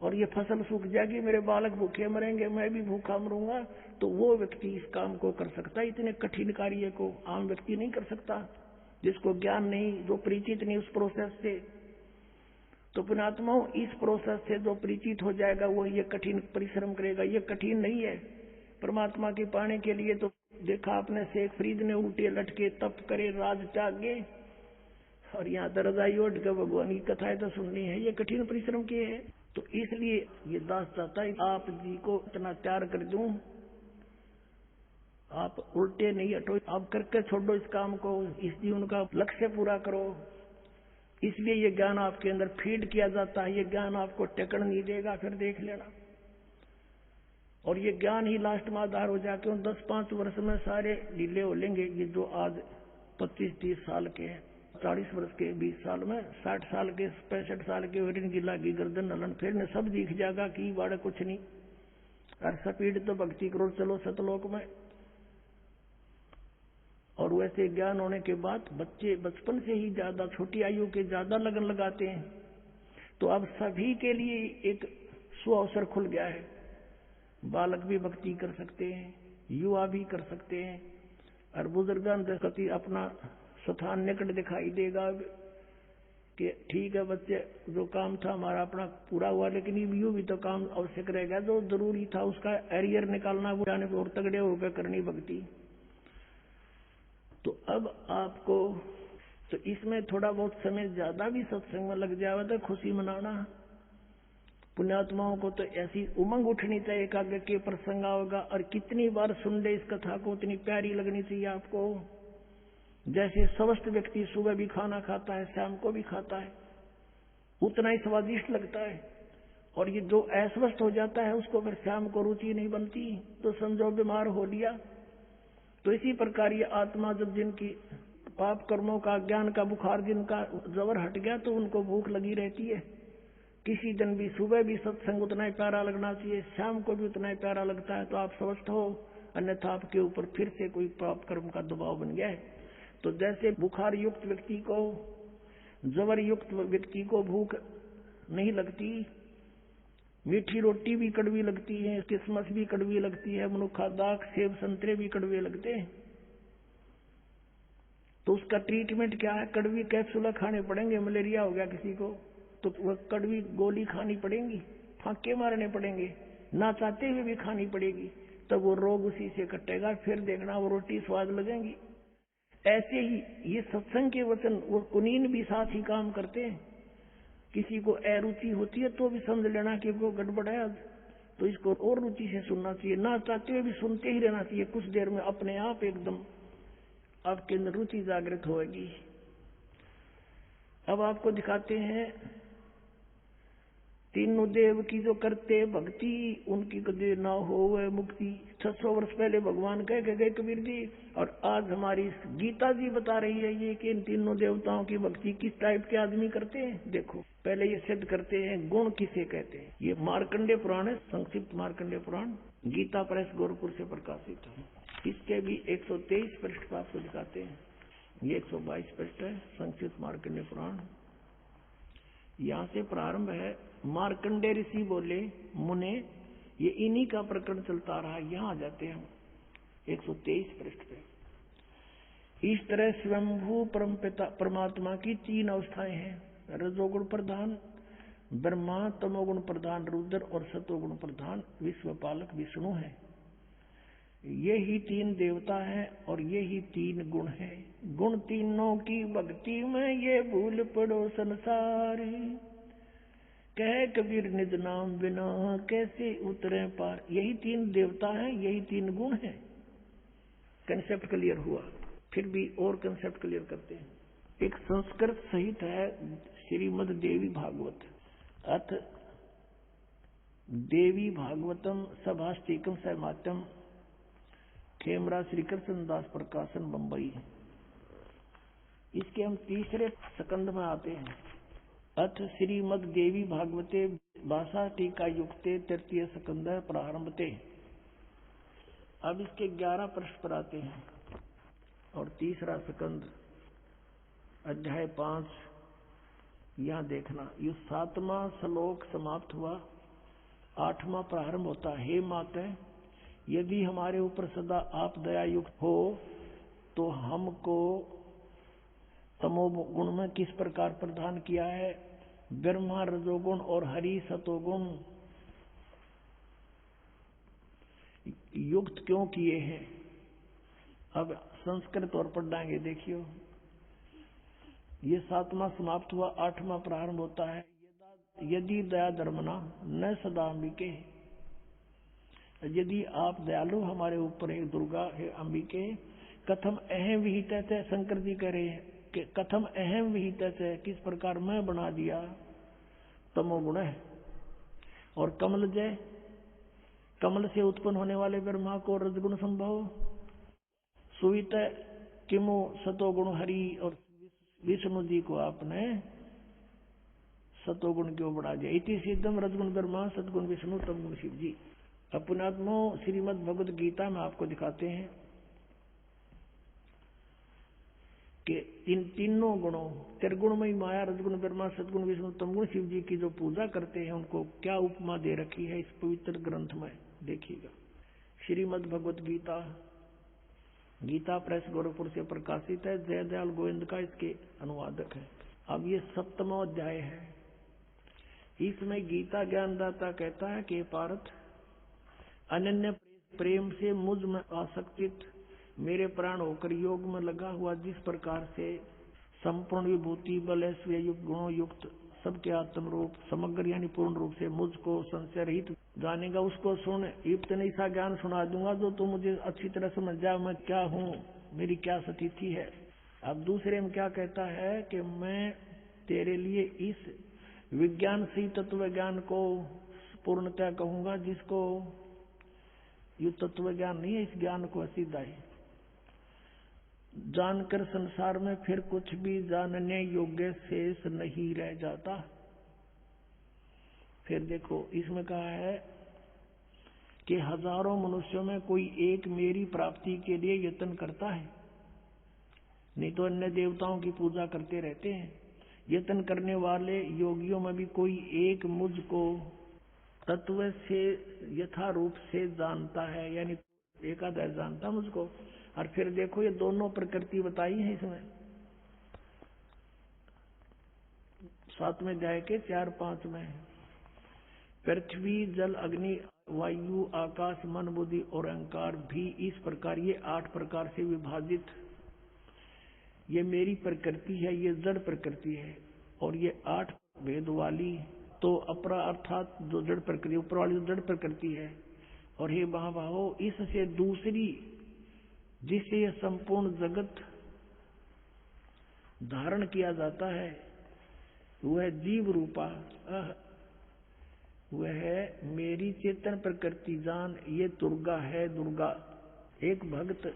और ये फसल सूख जाएगी, मेरे बालक भूखे मरेंगे, मैं भी भूखा मरूंगा। तो वो व्यक्ति इस काम को कर सकता है, इतने कठिन कार्य को आम व्यक्ति नहीं कर सकता, जिसको ज्ञान नहीं, जो परिचित नहीं उस प्रोसेस से। तो पुण्यात्माओं, इस प्रोसेस से जो परिचित हो जाएगा वो ये कठिन परिश्रम करेगा। ये कठिन नहीं है परमात्मा के पाने के लिए। तो देखा आपने शेख फरीद ने उल्टे लटके तप करे राज त्यागे, और यहाँ दरजाई ओढ़ के भगवान की कथाएं तो सुननी है, ये कठिन परिश्रम किए है। तो इसलिए ये दास चाहता है आप जी को इतना तैयार कर दूं, आप उल्टे नहीं हटो, आप करके छोड़ो इस काम को, इस जीवन का लक्ष्य पूरा करो। इसलिए ये ज्ञान आपके अंदर फीड किया जाता है, ये ज्ञान आपको टेकन नहीं देगा, फिर देख लेना। और ये ज्ञान ही लास्ट में आधार हो जाके 10-5 वर्ष में सारे ढीले हो लेंगे। ये जो आज 25-30 साल के हैं, 40 वर्ष के 20 साल में, 60 साल के 65 साल के और इनकी लागी गर्दन हलन फिर सब दिख जाएगा कि बाड़ा कुछ नहीं। और स्पीड तो भक्ति करो चलो सतलोक में। और वैसे ज्ञान होने के बाद बच्चे बचपन से ही ज्यादा, छोटी आयु के ज्यादा लगन लगाते हैं। तो अब सभी के लिए एक सुअवसर खुल गया है, बालक भी भक्ति कर सकते हैं, युवा भी कर सकते हैं, और बुजुर्गान कति अपना स्थान निकट दिखाई देगा कि ठीक है बच्चे, जो काम था हमारा अपना पूरा हुआ, लेकिन यूं भी तो काम आवश्यक रह गया, जो जरूरी था उसका एरियर निकालना, वो जाने पर और तगड़े होकर करनी भक्ति। तो अब आपको तो इसमें थोड़ा बहुत समय ज्यादा भी सत्संग में लग जाए तो खुशी मनाना। पुण्यात्माओं को तो ऐसी उमंग उठनी चाहिए, आगे के प्रसंग होगा और कितनी बार सुन ले इस कथा को, उतनी प्यारी लगनी चाहिए आपको। जैसे स्वस्थ व्यक्ति सुबह भी खाना खाता है, शाम को भी खाता है, उतना ही स्वादिष्ट लगता है, और ये जो अस्वस्थ हो जाता है उसको फिर शाम को रुचि नहीं बनती, तो समझो बीमार हो लिया। तो इसी प्रकार ये आत्मा जब जिनकी पाप कर्मों का, ज्ञान का बुखार जिनका जबर हट गया, तो उनको भूख लगी रहती है। किसी दिन भी सुबह भी सत्संग उतना ही प्यारा लगना चाहिए, शाम को भी उतना ही प्यारा लगता है, तो आप स्वस्थ हो। अन्यथा आपके ऊपर फिर से कोई पाप कर्म का दबाव बन गया है। तो जैसे बुखार युक्त व्यक्ति को, जबर युक्त व्यक्ति को भूख नहीं लगती, मीठी रोटी भी कड़वी लगती है, किस्मस भी कड़वी लगती है, मनुखा दाख, सेब, संतरे भी कड़वे लगते हैं, तो उसका ट्रीटमेंट क्या है? कड़वी कैप्सूल खाने पड़ेंगे। मलेरिया हो गया किसी को तो वह कड़वी गोली खानी पड़ेगी, फांके मारने पड़ेंगे, ना चाहते हुए भी खानी पड़ेगी, तब वो रोग उसी से कटेगा, फिर देखना वो रोटी स्वाद लगेगी। ऐसे ही ये सत्संग के वचन वो कुनीन भी साथ ही काम करते हैं। किसी को अरुचि होती है तो भी समझ लेना कि वो गड़बड़ है, तो इसको और रुचि से सुनना चाहिए, ना चाहते हुए भी सुनते ही रहना चाहिए। कुछ देर में अपने आप एकदम आपके अंदर रुचि जागृत होगी। अब आपको दिखाते हैं तीनों देव की जो करते भक्ति, उनकी कदे ना हो वह मुक्ति। 600 वर्ष पहले भगवान कह के गए कबीर जी, और आज हमारी गीता जी बता रही है ये कि इन तीनों देवताओं की भक्ति किस टाइप के आदमी करते हैं। देखो पहले ये सिद्ध करते हैं गुण किसे कहते हैं। ये मार्कंडेय पुराण है, संक्षिप्त मार्कंडेय पुराण, गीता प्रेस गोरखपुर से प्रकाशित है। इसके भी 123 पृष्ठ पर आपको दिखाते हैं। ये 122 पृष्ठ है संक्षिप्त मार्कंडेय पुराण। यहाँ से प्रारंभ है। मार्कंडेय ऋषि बोले, मुने ये इन्हीं का प्रकरण चलता रहा। यहाँ आ जाते हैं हम 123 पृष्ठ पे। इस तरह स्वयंभू परमपिता परमात्मा की 3 अवस्थाएं हैं, रजोगुण प्रधान ब्रह्मा, तमोगुण प्रधान रुद्र और सतोगुण प्रधान विश्वपालक विष्णु है। ये ही 3 देवता हैं और ये ही 3 गुण हैं। गुण तीनों की भक्ति में ये भूल पड़ो संसार, कह कबीर निज नाम बिना कैसे उतरे पार। यही 3 देवता हैं, यही 3 गुण हैं। कंसेप्ट क्लियर हुआ। फिर भी और कंसेप्ट क्लियर करते हैं। एक संस्कृत सहित है श्रीमद देवी भागवत, अथ देवी भागवतम सभाष्टिकम सहमात्यम, खेमरा श्री कृष्ण दास प्रकाशन बंबई। इसके हम तीसरे स्कंद में आते हैं। अथ श्रीमद देवी भागवते भाषा टीका युक्ते तृतीय स्कंद प्रारंभते। अब इसके 11 पृष्ठ पर आते हैं और तीसरा स्कंद अध्याय 5। यहाँ देखना, ये 7वां श्लोक समाप्त हुआ, 8वां प्रारंभ होता। हे माते, यदि हमारे ऊपर सदा आप दया युक्त हो तो हमको तमोगुण में किस प्रकार प्रदान किया है, ब्रह्मा रजोगुण और हरि सतोगुण युक्त क्यों किए हैं। अब संस्कृत और पढ़ाएंगे। देखियो, ये 7वां समाप्त हुआ, 8वां प्रारंभ होता है। यदि दया धर्मना न सदा अंबिके, यदि आप दयालु हमारे ऊपर है दुर्गा है अंबिके, कथम अहम विहित है। शंकर जी कह रहे हैं कि कथम अहम विहित है, किस प्रकार मैं बना दिया तमोगुण है। और कमल जय, कमल से उत्पन्न होने वाले ब्रह्मा को रजगुण संभव, सुवित किमु सतोगुण हरि, और विष्णु जी को आपने सतोगुण क्यों बढ़ा दिया। इति सिद्धम रजगुण ब्रह्मा सतगुण विष्णु तमगुण शिव जी। अपनात्मो श्रीमद भगवद गीता में आपको दिखाते हैं कि इन तीनों गुणों, त्रिगुणमयी माया, रजगुण ब्रह्मा सतगुण विष्णु तमगुण शिव जी की जो पूजा करते हैं उनको क्या उपमा दे रखी है इस पवित्र ग्रंथ में। देखिएगा, श्रीमद भगवद गीता गीता प्रेस गोरखपुर से प्रकाशित है। जयदयाल गोविंद का इसके अनुवादक है। अब ये 7वां अध्याय है। इसमें गीता ज्ञानदाता कहता है कि पार्थ, अनन्य प्रेम से मुझ में आसक्तित मेरे प्राण होकर योग में लगा हुआ जिस प्रकार से संपूर्ण विभूति बल ऐश्वर्य युक्त गुणों युक्त सबके आत्म रूप समग्र यानी पूर्ण रूप से मुझको संशय रहित जानेगा, उसको सुन। इतना ऐसा ज्ञान सुना दूंगा जो तू मुझे अच्छी तरह समझ जाए मैं क्या हूँ, मेरी क्या स्थिति है। अब दूसरे में क्या कहता है कि मैं तेरे लिए इस विज्ञान से तत्व ज्ञान को पूर्णतः कहूंगा, जिसको ये तत्व ज्ञान नहीं है, इस ज्ञान को सीधा जानकर संसार में फिर कुछ भी जानने योग्य शेष नहीं रह जाता। फिर देखो इसमें कहा है कि हजारों मनुष्यों में कोई एक मेरी प्राप्ति के लिए यत्न करता है, नहीं तो अन्य देवताओं की पूजा करते रहते हैं। यत्न करने वाले योगियों में भी कोई एक मुझको तत्व से यथा रूप से जानता है, यानी एकादश जानता मुझको। और फिर देखो ये दोनों प्रकृति बताई है इसमें 7वें अध्याय के 4-5 में। पृथ्वी जल अग्नि वायु आकाश मन बुद्धि और अहंकार भी इस प्रकार ये 8 प्रकार से विभाजित ये मेरी प्रकृति है, ये जड़ प्रकृति है। और ये 8 भेद वाली तो अपरा अर्थात जो जड़ प्रकृति ऊपर वाली जो जड़ प्रकृति है। और हे महाबाहो, इससे दूसरी जिससे यह संपूर्ण जगत धारण किया जाता है वह जीव रूपा वह है मेरी चेतन प्रकृति जान। ये दुर्गा है। दुर्गा एक भक्त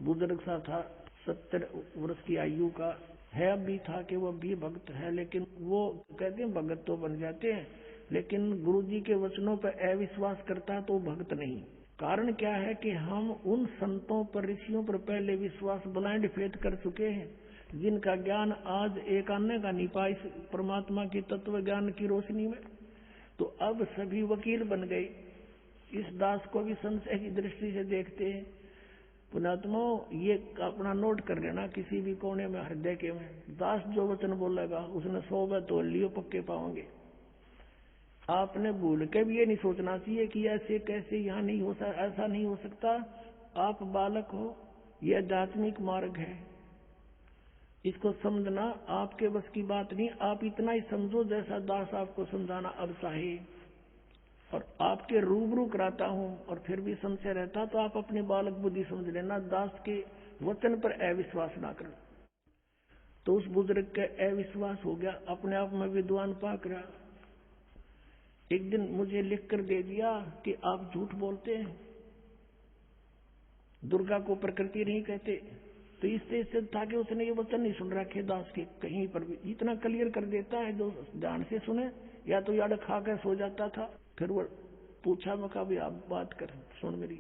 बुजुर्ग सा था, 70 वर्ष की आयु का है, अभी था कि वो भी भक्त है, लेकिन वो कहते हैं भगत तो बन जाते हैं, लेकिन गुरु जी के वचनों पर अविश्वास करता है तो भक्त नहीं। कारण क्या है कि हम उन संतों पर ऋषियों पर पहले विश्वास ब्लाइंड फेथ कर चुके हैं, जिनका ज्ञान आज एक आने का नहीं पाई परमात्मा की तत्व ज्ञान की रोशनी में। तो अब सभी वकील बन गए। इस दास को भी संशय की दृष्टि से देखते हैं। पुणात्मा ये अपना नोट कर लेना किसी भी कोने में हृदय के में, दास जो वचन बोलेगा उसने 100 बार तोल लियो पक्के पाओगे। आपने भूल के भी ये नहीं सोचना चाहिए कि ऐसे कैसे यहाँ नहीं हो सकता, ऐसा नहीं हो सकता। आप बालक हो, यह आध्यात्मिक मार्ग है, इसको समझना आपके बस की बात नहीं। आप इतना ही समझो जैसा दास आपको समझाना अब चाहे, और आपके रूबरू कराता हूँ और फिर भी संशय रहता तो आप अपनी बालक बुद्धि समझ लेना। दास के वचन पर अविश्वास ना करना। तो उस बुजुर्ग का अविश्वास हो गया, अपने आप में विद्वान पाक रहा। एक दिन मुझे लिख कर दे दिया कि आप झूठ बोलते हैं, दुर्गा को प्रकृति नहीं कहते। तो इससे था कि उसने ये वचन नहीं सुन रखे दास के कहीं पर भी। इतना क्लियर कर देता है जो ध्यान से सुने, या तो याद खा कर सो जाता था। फिर वो पूछा, मैं कहा भाई आप बात कर सुन मेरी,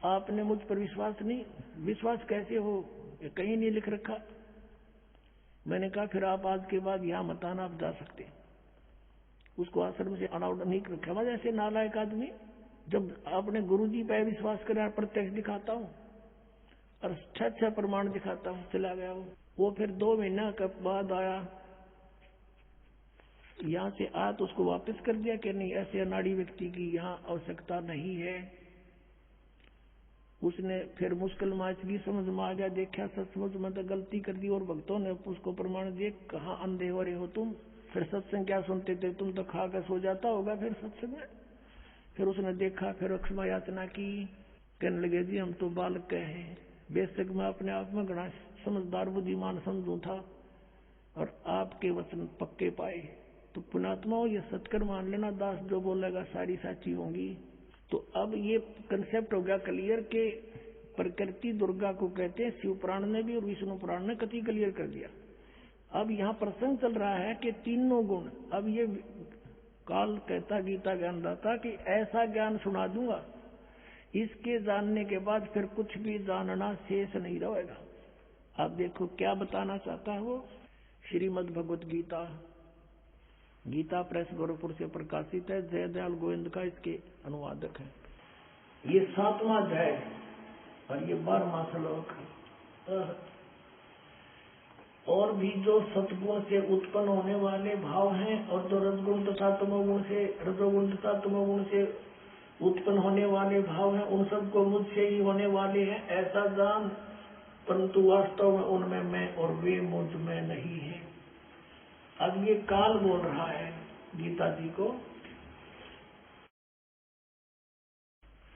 आपने मुझ पर विश्वास नहीं, विश्वास कैसे हो, ये कहीं नहीं लिख रखा। मैंने कहा फिर आप आज के बाद यहाँ मत आना, आप जा सकते। उसको आश्रम से अनाउट नहीं रखा। मैं जैसे नालायक आदमी, जब आपने गुरुजी पे विश्वास कर प्रत्यक्ष दिखाता हूँ और अच्छा प्रमाण दिखाता हूँ, चला गया वो फिर 2 महीना के बाद आया, यहाँ से आया तो उसको वापस कर दिया कि नहीं, ऐसे अनाड़ी व्यक्ति की यहाँ आवश्यकता नहीं है। उसने फिर मुश्किल माचगी समझ में आ गया, देखा सचमुच में तो गलती कर दी, और भक्तों ने उसको प्रमाण दिए। कहाँ अंधे हो रहे हो तुम, फिर सत्संग क्या सुनते थे, तुम तो खा कर सो जाता होगा फिर सत्संग में। फिर उसने देखा, फिर क्षमा याचना की, कहने लगे जी हम तो बालक हैं, बेशक मैं अपने आप में घना समझदार बुद्धिमान समझू था, और आपके वचन पक्के पाए। तो पुणात्माओं ये सत्कर मान लेना, दास जो बोलेगा सारी साची होंगी। तो अब ये कंसेप्ट हो गया क्लियर के प्रकृति दुर्गा को कहते हैं। शिव पुराण ने भी और विष्णु पुराण ने कति क्लियर कर दिया। अब यहाँ प्रसंग चल रहा है कि तीनों गुण। अब ये काल कहता गीता ज्ञानदाता कि ऐसा ज्ञान सुना दूंगा, इसके जानने के बाद फिर कुछ भी जानना शेष नहीं रहेगा। अब देखो क्या बताना चाहता है वो। श्रीमद् भगवत गीता, गीता प्रेस गोरखपुर से प्रकाशित है। जयदयाल गोविंद का इसके अनुवादक है। ये 7वां अध्याय। और ये 12वां श्लोक। और भी जो सतगुण से उत्पन्न होने वाले भाव हैं और जो रजगुण तथा तमोगुण से रजोगुण तथा तमोगुण से उत्पन्न होने वाले भाव हैं, उन सबको मुझसे ही होने वाले हैं ऐसा जान, परंतु वास्तव में उनमें मैं और वे मुझ में नहीं है। अब ये काल बोल रहा है गीता जी को,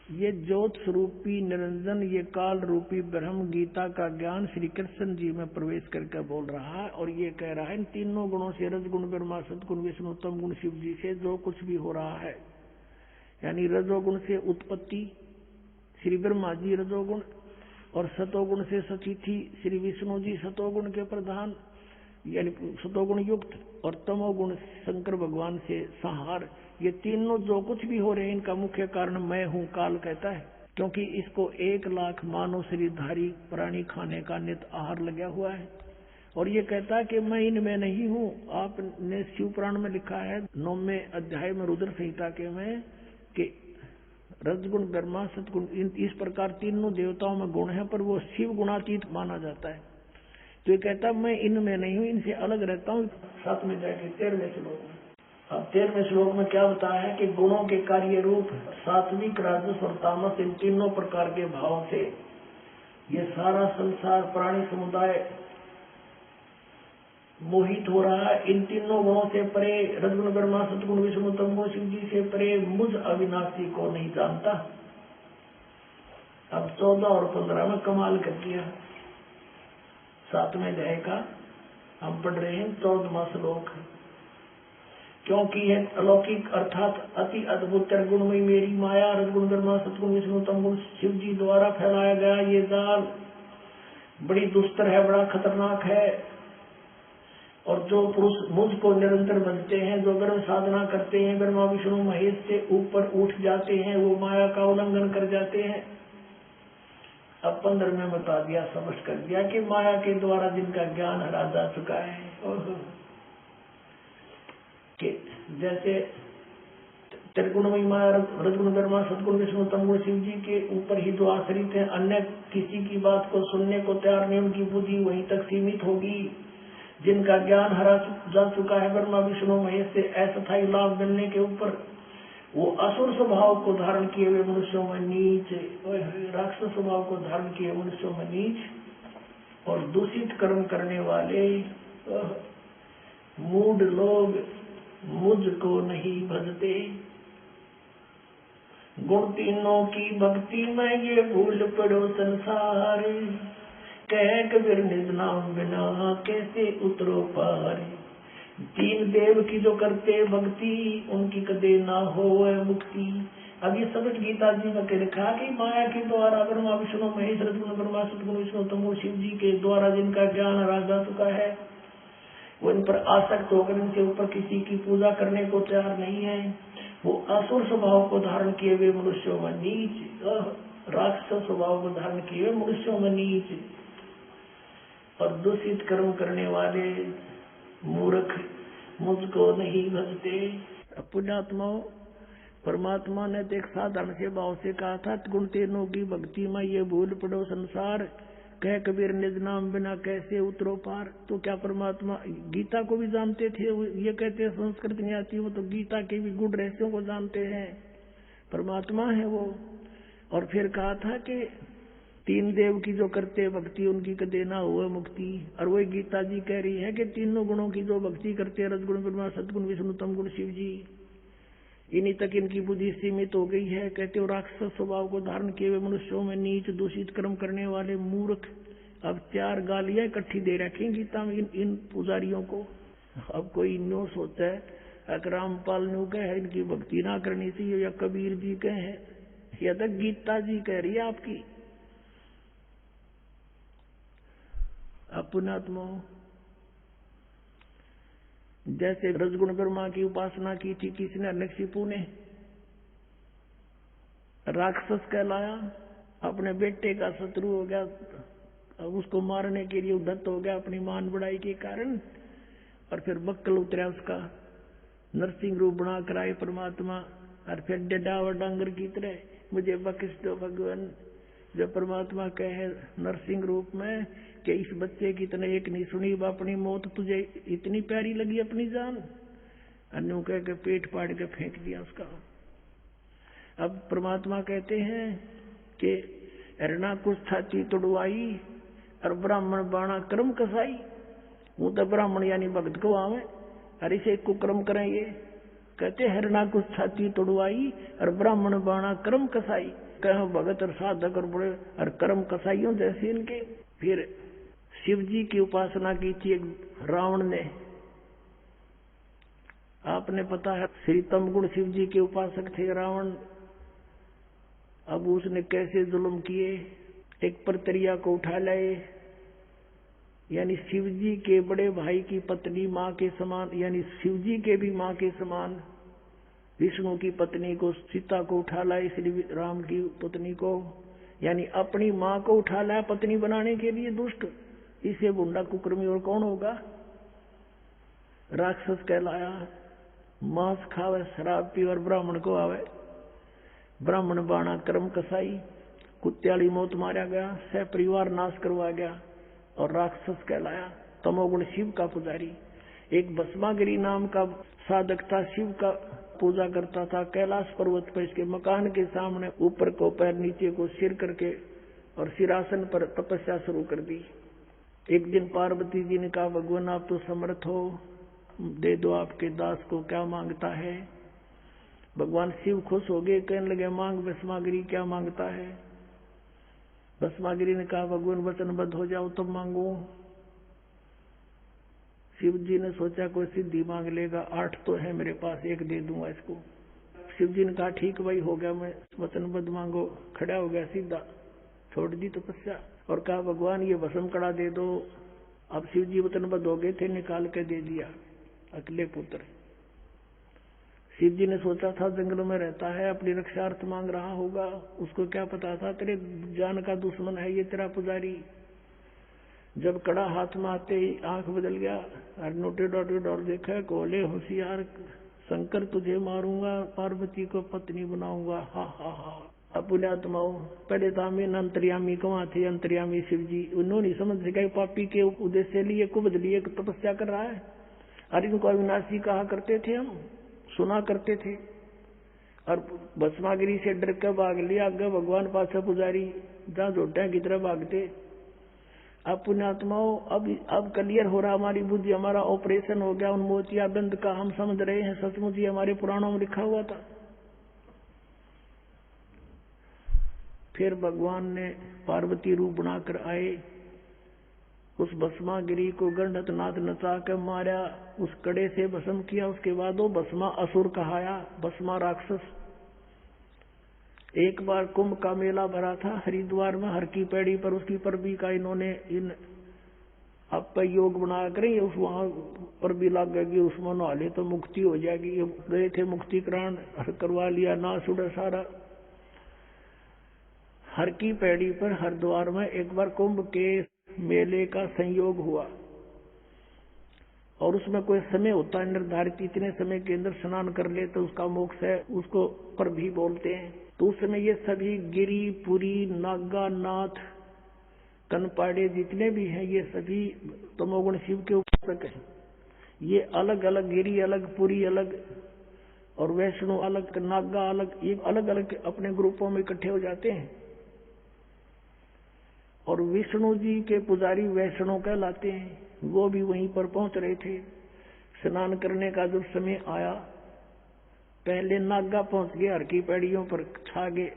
ये ज्योत स्वरूपी निरंजन, ये काल रूपी ब्रह्म गीता का ज्ञान श्री कृष्ण जी में प्रवेश करके बोल रहा है। और ये कह रहा है इन तीनों गुणों से, रजगुण ब्रह्मा, सतगुण विष्णु, तम गुण शिव जी से जो कुछ भी हो रहा है, यानी रजोगुण से उत्पत्ति श्री ब्रह्मा जी रजोगुण, और सतोगुण से सतीथि श्री विष्णु जी सतोगुण के प्रधान यानी सतोगुण युक्त, और तमोगुण शंकर भगवान से संहार, ये तीनों जो कुछ भी हो रहे हैं इनका मुख्य कारण मैं हूँ, काल कहता है। क्योंकि इसको 1 लाख मानव शरीरधारी प्राणी खाने का नित आहार लगा हुआ है। और ये कहता है कि मैं इनमें नहीं हूँ। आपने शिव पुराण में लिखा है 9वें अध्याय में रुद्र संहिता के में कि रजगुण ब्रह्मा सतगुण इस प्रकार तीनों देवताओं में गुण है, पर वो शिव गुणातीत माना जाता है। तो ये कहता मैं इनमें नहीं हूँ, इनसे अलग रहता हूँ। 7वें अध्याय के 13वें श्लोक में, अब 13वें श्लोक में क्या बताया है कि गुणों के कार्य रूप सात्विक, राजस और तामस, इन तीनों प्रकार के भाव से ये सारा संसार प्राणी समुदाय मोहित हो रहा है। इन तीनों गुणों से परे, रजगुण ब्रह्मा सतगुण विष्णु तम गुण शिव जी से परे मुझ अविनाशी को नहीं जानता। अब 14 और 15 में कमाल कर दिया। 7वें अध्याय का हम पढ़ रहे हैं 14वां श्लोक। क्योंकि है अलौकिक अर्थात अति अद्भुत गुणमयी मेरी माया, रजगुण ब्रह्मा सतगुण विष्णु तम गुण शिव जी द्वारा फैलाया गया ये जाल बड़ी दुस्तर है, बड़ा खतरनाक है। और जो पुरुष मुझ को निरंतर भजते हैं, जो ब्रह्म साधना करते हैं, ब्रह्मा विष्णु महेश से ऊपर उठ जाते हैं, वो माया का उल्लंघन कर जाते हैं। अब 15 में बता दिया, समझ कर दिया कि माया के द्वारा जिनका ज्ञान हरा जा चुका है, कि जैसे त्रिगुणमयी माया रजगुण ब्रह्मा सतगुण विष्णु तम गुण शिव जी के ऊपर ही जो आश्रित है, अन्य किसी की बात को सुनने को तैयार नहीं, उनकी बुद्धि वहीं तक सीमित होगी। जिनका ज्ञान हरा जा चुका है ब्रह्मा विष्णु महेश से अस्थायी लाभ मिलने के ऊपर, वो असुर स्वभाव को धारण किए हुए मनुष्यों में नीच, राक्षस स्वभाव को धारण किए मनुष्यों में नीच, और दूषित कर्म करने वाले मूढ़ लोग मुझको नहीं भजते। गुण तीनों की भक्ति में ये भूल पड़ो संसार, कह कबीर निज नाम बिना कैसे उतरो पार। 3 देव की जो करते भक्ति, उनकी कदे ना हो मुक्ति। अब ये सब गीता जी में लिखा कि माया के द्वारा ब्रह्मा विष्णु महेश रजगुण ब्रह्मा सतगुण विष्णु तमो शिव जी के द्वारा जिनका ज्ञान हरा जा चुका है, वो इन पर आसक्त होकर इनके ऊपर किसी की पूजा करने को तैयार नहीं है। वो असुर स्वभाव को धारण किए हुए मनुष्यों में नीच, राक्षस स्वभाव को धारण किए हुए मनुष्यों में नीच, और दूषित कर्म करने वाले मूर्ख मुझको नहीं भजते। पुण्यात्माओं, परमात्मा ने तो एक साधारण से भाव से कहा था, गुण तीनों की भक्ति में ये भूल पड़ो संसार, कह कबीर निज नाम बिना कैसे उतरो पार। तो क्या परमात्मा गीता को भी जानते थे? ये कहते हैं संस्कृत नहीं आती, वो तो गीता के भी गुण रहस्यों को जानते हैं, परमात्मा है वो। और फिर कहा था कि 3 देव की जो करते भक्ति, उनकी कदे ना हुए मुक्ति। और वही गीता जी कह रही है कि तीनों गुणों की जो भक्ति करते, रजगुण ब्रह्मा सतगुण विष्णु तम गुण शिव जी, इन्हीं तक इनकी बुद्धि सीमित हो गई है। कहते हो राक्षस स्वभाव को धारण किए हुए मनुष्यों में नीच, दूषित कर्म करने वाले मूर्ख। अब 4 गालियां इकट्ठी दे रखी गीता में इन पुजारियों को। अब कोई न्यू सोचा है अकरामपाल न्यू कहे इनकी भक्ति ना करनी चाहिए, या कबीर जी कहे, या तक गीता जी कह रही है आपकी। पुण्यात्मा, जैसे रजगुण ब्रह्मा की उपासना की थी किसने, हिरण्यकशिपु ने, राक्षस कहलाया, अपने बेटे का शत्रु हो गया, अब उसको मारने के लिए उद्धत हो गया अपनी मान बढ़ाई के कारण। और फिर बक्कल उतरा उसका, नरसिंह रूप बना कर आए परमात्मा, और फिर डावर डांगर की तरह मुझे बख्श दो भगवान, जब परमात्मा कहे नरसिंह रूप में कि इस बच्चे की तने एक नहीं सुनी, अपनी मौत तुझे इतनी प्यारी लगी अपनी जान, अन्यों कह के पेट फाड़ के फेंक दिया उसका। अब परमात्मा कहते हैं कि हरणा कुछ छाती तुड़वाई और ब्राह्मण बाणा कर्म कसाई। वो तो ब्राह्मण यानी भक्त को आवे और इसे कुकर्म करें। ये कहते हरणा कुछ छाती तुड़वाई और ब्राह्मण बाणा कर्म कसाई। कहो भगत और साधक और बड़े और कर्म कसाइयों जैसे इनके। फिर शिव जी की उपासना की थी एक रावण ने। आपने पता है श्री तमगुण शिव जी के उपासक थे रावण। अब उसने कैसे जुल्म किए, एक परतरिया को उठा लाए, यानी शिव जी के बड़े भाई की पत्नी मां के समान, यानी शिव जी के भी मां के समान विष्णु की पत्नी को, सीता को उठा लाए, श्री राम की पत्नी को, यानी अपनी मां को उठा लाया पत्नी बनाने के लिए। दुष्ट, इसे बुंडा कुकर्मी और कौन होगा। राक्षस कहलाया, मांस खावे, शराब पी और ब्राह्मण को आवे। ब्राह्मण बाणा कर्म कसाई, कुत्याली मौत मारा गया, सह परिवार नाश करवा गया और राक्षस कहलाया। तमोगुण शिव का पुजारी। एक भस्मागिरी नाम का साधक था, शिव का पूजा करता था। कैलाश पर्वत पर इसके मकान के सामने ऊपर को पैर नीचे को सिर करके और सिरासन पर तपस्या शुरू कर दी। एक दिन पार्वती जी ने कहा, भगवान आप तो समर्थ हो, दे दो आपके दास को क्या मांगता है। भगवान शिव खुश हो गए, कहने लगे मांग भस्मागिरी क्या मांगता है। भस्मागिरी ने कहा, भगवान वचनबद्ध हो जाओ तब मांगू। शिव जी ने सोचा कोई सिद्धि मांग लेगा, 8 तो है मेरे पास, एक दे दूंगा इसको। शिव जी ने कहा ठीक भाई हो गया, मैं वचनबद्ध मांगो। खड़ा हो गया सीधा, छोड़ दी तपस्या और कहा भगवान ये भस्म कड़ा दे दो। अब शिव जी वचनबद्ध हो गए थे, निकाल के दे दिया अकेले पुत्र। शिव जी ने सोचा था जंगल में रहता है, अपनी रक्षार्थ मांग रहा होगा, उसको क्या पता था तेरे जान का दुश्मन है ये तेरा पुजारी। जब कड़ा हाथ में आते ही आंख बदल गया और नोटे डोटे डोर देखा, कोले होशियार शंकर तुझे मारूंगा, पार्वती को पत्नी बनाऊंगा। हा हा हा। अपने आत्माओं पहले तो हमें अंतर्यामी कहाँ थे, अंतर्यामी शिव जी। उन्होंने समझ सका पापी के उद्देश्य लिए कुबद लिए तपस्या कर रहा है। और इनको अविनाशी कहा करते थे, हम सुना करते थे। और भस्मागिरी से डर कर भाग लिया, आगे भगवान पासा पुजारी जहाँ जोटा की तरह भागते। अब पुण्यात्माओं अब क्लियर हो रहा, हमारी बुद्धि, हमारा ऑपरेशन हो गया उन मोतिया बंद का। हम समझ रहे हैं सचमुच ही हमारे पुराणों में लिखा हुआ था। फिर भगवान ने पार्वती रूप बनाकर आए, उस भस्मागिरी को गंडत नाथ नचा कर मारा, उस कड़े से भस्म किया। उसके बाद वो भस्मा असुर कहाया, भस्मा राक्षस। एक बार कुंभ का मेला भरा था हरिद्वार में, हर की पैड़ी पर, उसकी पर भी का इन्होंने इन अब पे योग बना कर उस वहां पर भी लग गई, उसमें नहा ले तो मुक्ति हो जाएगी। गए थे मुक्तिकरण करवा लिया, ना सुड़ा सारा। हर की पैड़ी पर हरिद्वार में एक बार कुंभ के मेले का संयोग हुआ और उसमें कोई समय होता है निर्धारित, इतने समय के अंदर स्नान कर ले तो उसका मोक्ष है, उसको पर भी बोलते हैं। तो उस समय ये सभी गिरी पुरी नागा नाथ कनपाड़े जितने भी हैं ये सभी तमोगुण शिव के उपासक हैं। ये अलग अलग, गिरी अलग, पुरी अलग और वैष्णो अलग, नागा अलग, ये अलग अलग अपने ग्रुपों में इकट्ठे हो जाते हैं। और विष्णु जी के पुजारी वैष्णो कहलाते हैं, वो भी वहीं पर पहुंच रहे थे। स्नान करने का जब समय आया, पहले नागा पहुंच गए, हर की पैड़ियों पर छा गए,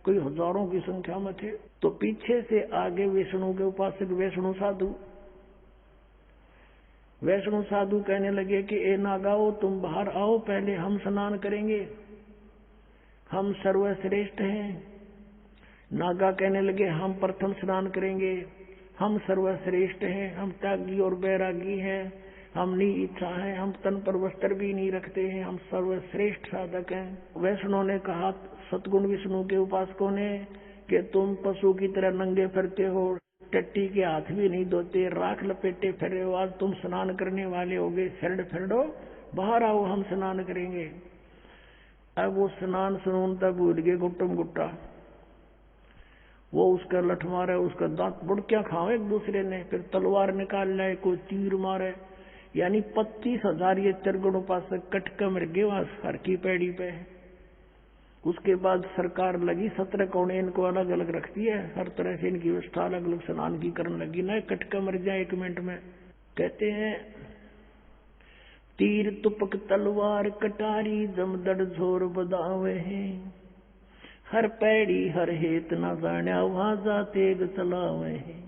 कोई हजारों की संख्या में थे। तो पीछे से आगे विष्णु के उपासक वैष्णु साधु, वैष्णु साधु कहने लगे कि ए नागाओ तुम बाहर आओ, पहले हम स्नान करेंगे, हम सर्वश्रेष्ठ हैं। नागा कहने लगे हम प्रथम स्नान करेंगे, हम सर्वश्रेष्ठ हैं, हम त्यागी और बैरागी हैं, हम नी इच्छा है, हम तन पर वस्त्र भी नहीं रखते हैं, हम सर्वश्रेष्ठ साधक हैं। वैष्णव ने कहा सतगुण विष्णु के उपासकों ने कि तुम पशु की तरह नंगे फिरते हो, टट्टी के हाथ भी नहीं धोते, राख लपेटे फिर रहे हो, आज तुम स्नान करने वाले हो गए, शरण फिरो, बाहर आओ हम स्नान करेंगे। अब वो स्नान सुनून तक भूल गए गुट्टम गुट्टा। वो उसका लठ मारे, उसका दांत बुड़कियां खाओ एक दूसरे ने, फिर तलवार निकाल लाए, कोई तीर मारे। यानी 25,000 ये चरगुण उपासक कटके मर गए वहां हर की पैड़ी पे। उसके बाद सरकार लगी 17 कोने इनको अलग अलग रखती है, हर तरह से इनकी व्यवस्था अलग अलग स्नान की करने लगी, ना कटके मर जाए 1 मिनट में। कहते हैं तीर तुपक तलवार कटारी जमदड़ झोर बदावे हैं, हर पैड़ी हर हेत न जाण्या वहां जा तेग चलावे हैं,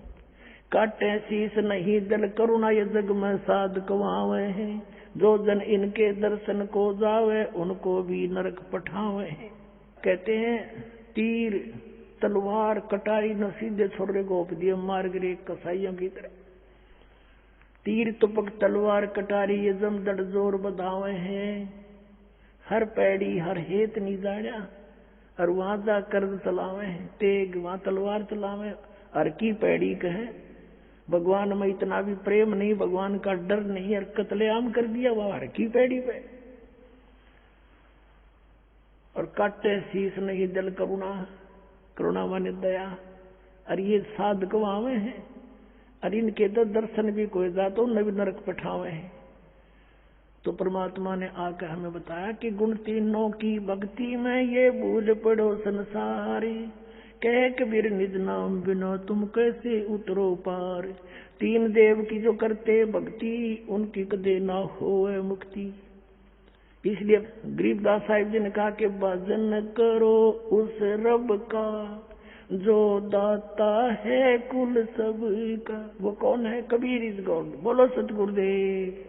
काटे शीस नहीं दल करुणा ये जग में साध कवावे हैं, जो जन इनके दर्शन को जावे उनको भी नरक पठावे हैं। कहते हैं तीर तलवार कटारी न सीधे छोरे गोप दिए मार गिरे कसाइयों की तरह। तीर तुपक तलवार कटारी ये जमदड़ जोर बधावे हैं, हर पैड़ी हर हेत नहीं जाण्या और वहां जा कर्ज चलावे हैं, तेग वहां तलवार चलावे। हर की पैड़ी कहे भगवान में इतना भी प्रेम नहीं, भगवान का डर नहीं, और कत्लेआम कर दिया वहां हर की पैड़ी पे। और काटे शीस नहीं दिल करुणा, करुणा माने दया, और ये साध कवावे हैं, और इनके दर्शन भी कोई जातो न भी नरक पठावे हैं। तो परमात्मा ने आकर हमें बताया कि गुण तीनों की भक्ति में ये भूल पड़ो संसारी, कह कबीर निज नाम बिना तुम कैसे उतरो पार। 3 देव की जो करते भक्ति उनकी कदे ना होए मुक्ति। इसलिए गरीबदास साहिब जी ने कहा कि भजन करो उस रब का जो दाता है कुल सबका। वो कौन है? Kabir is God. बोलो सतगुरुदेव।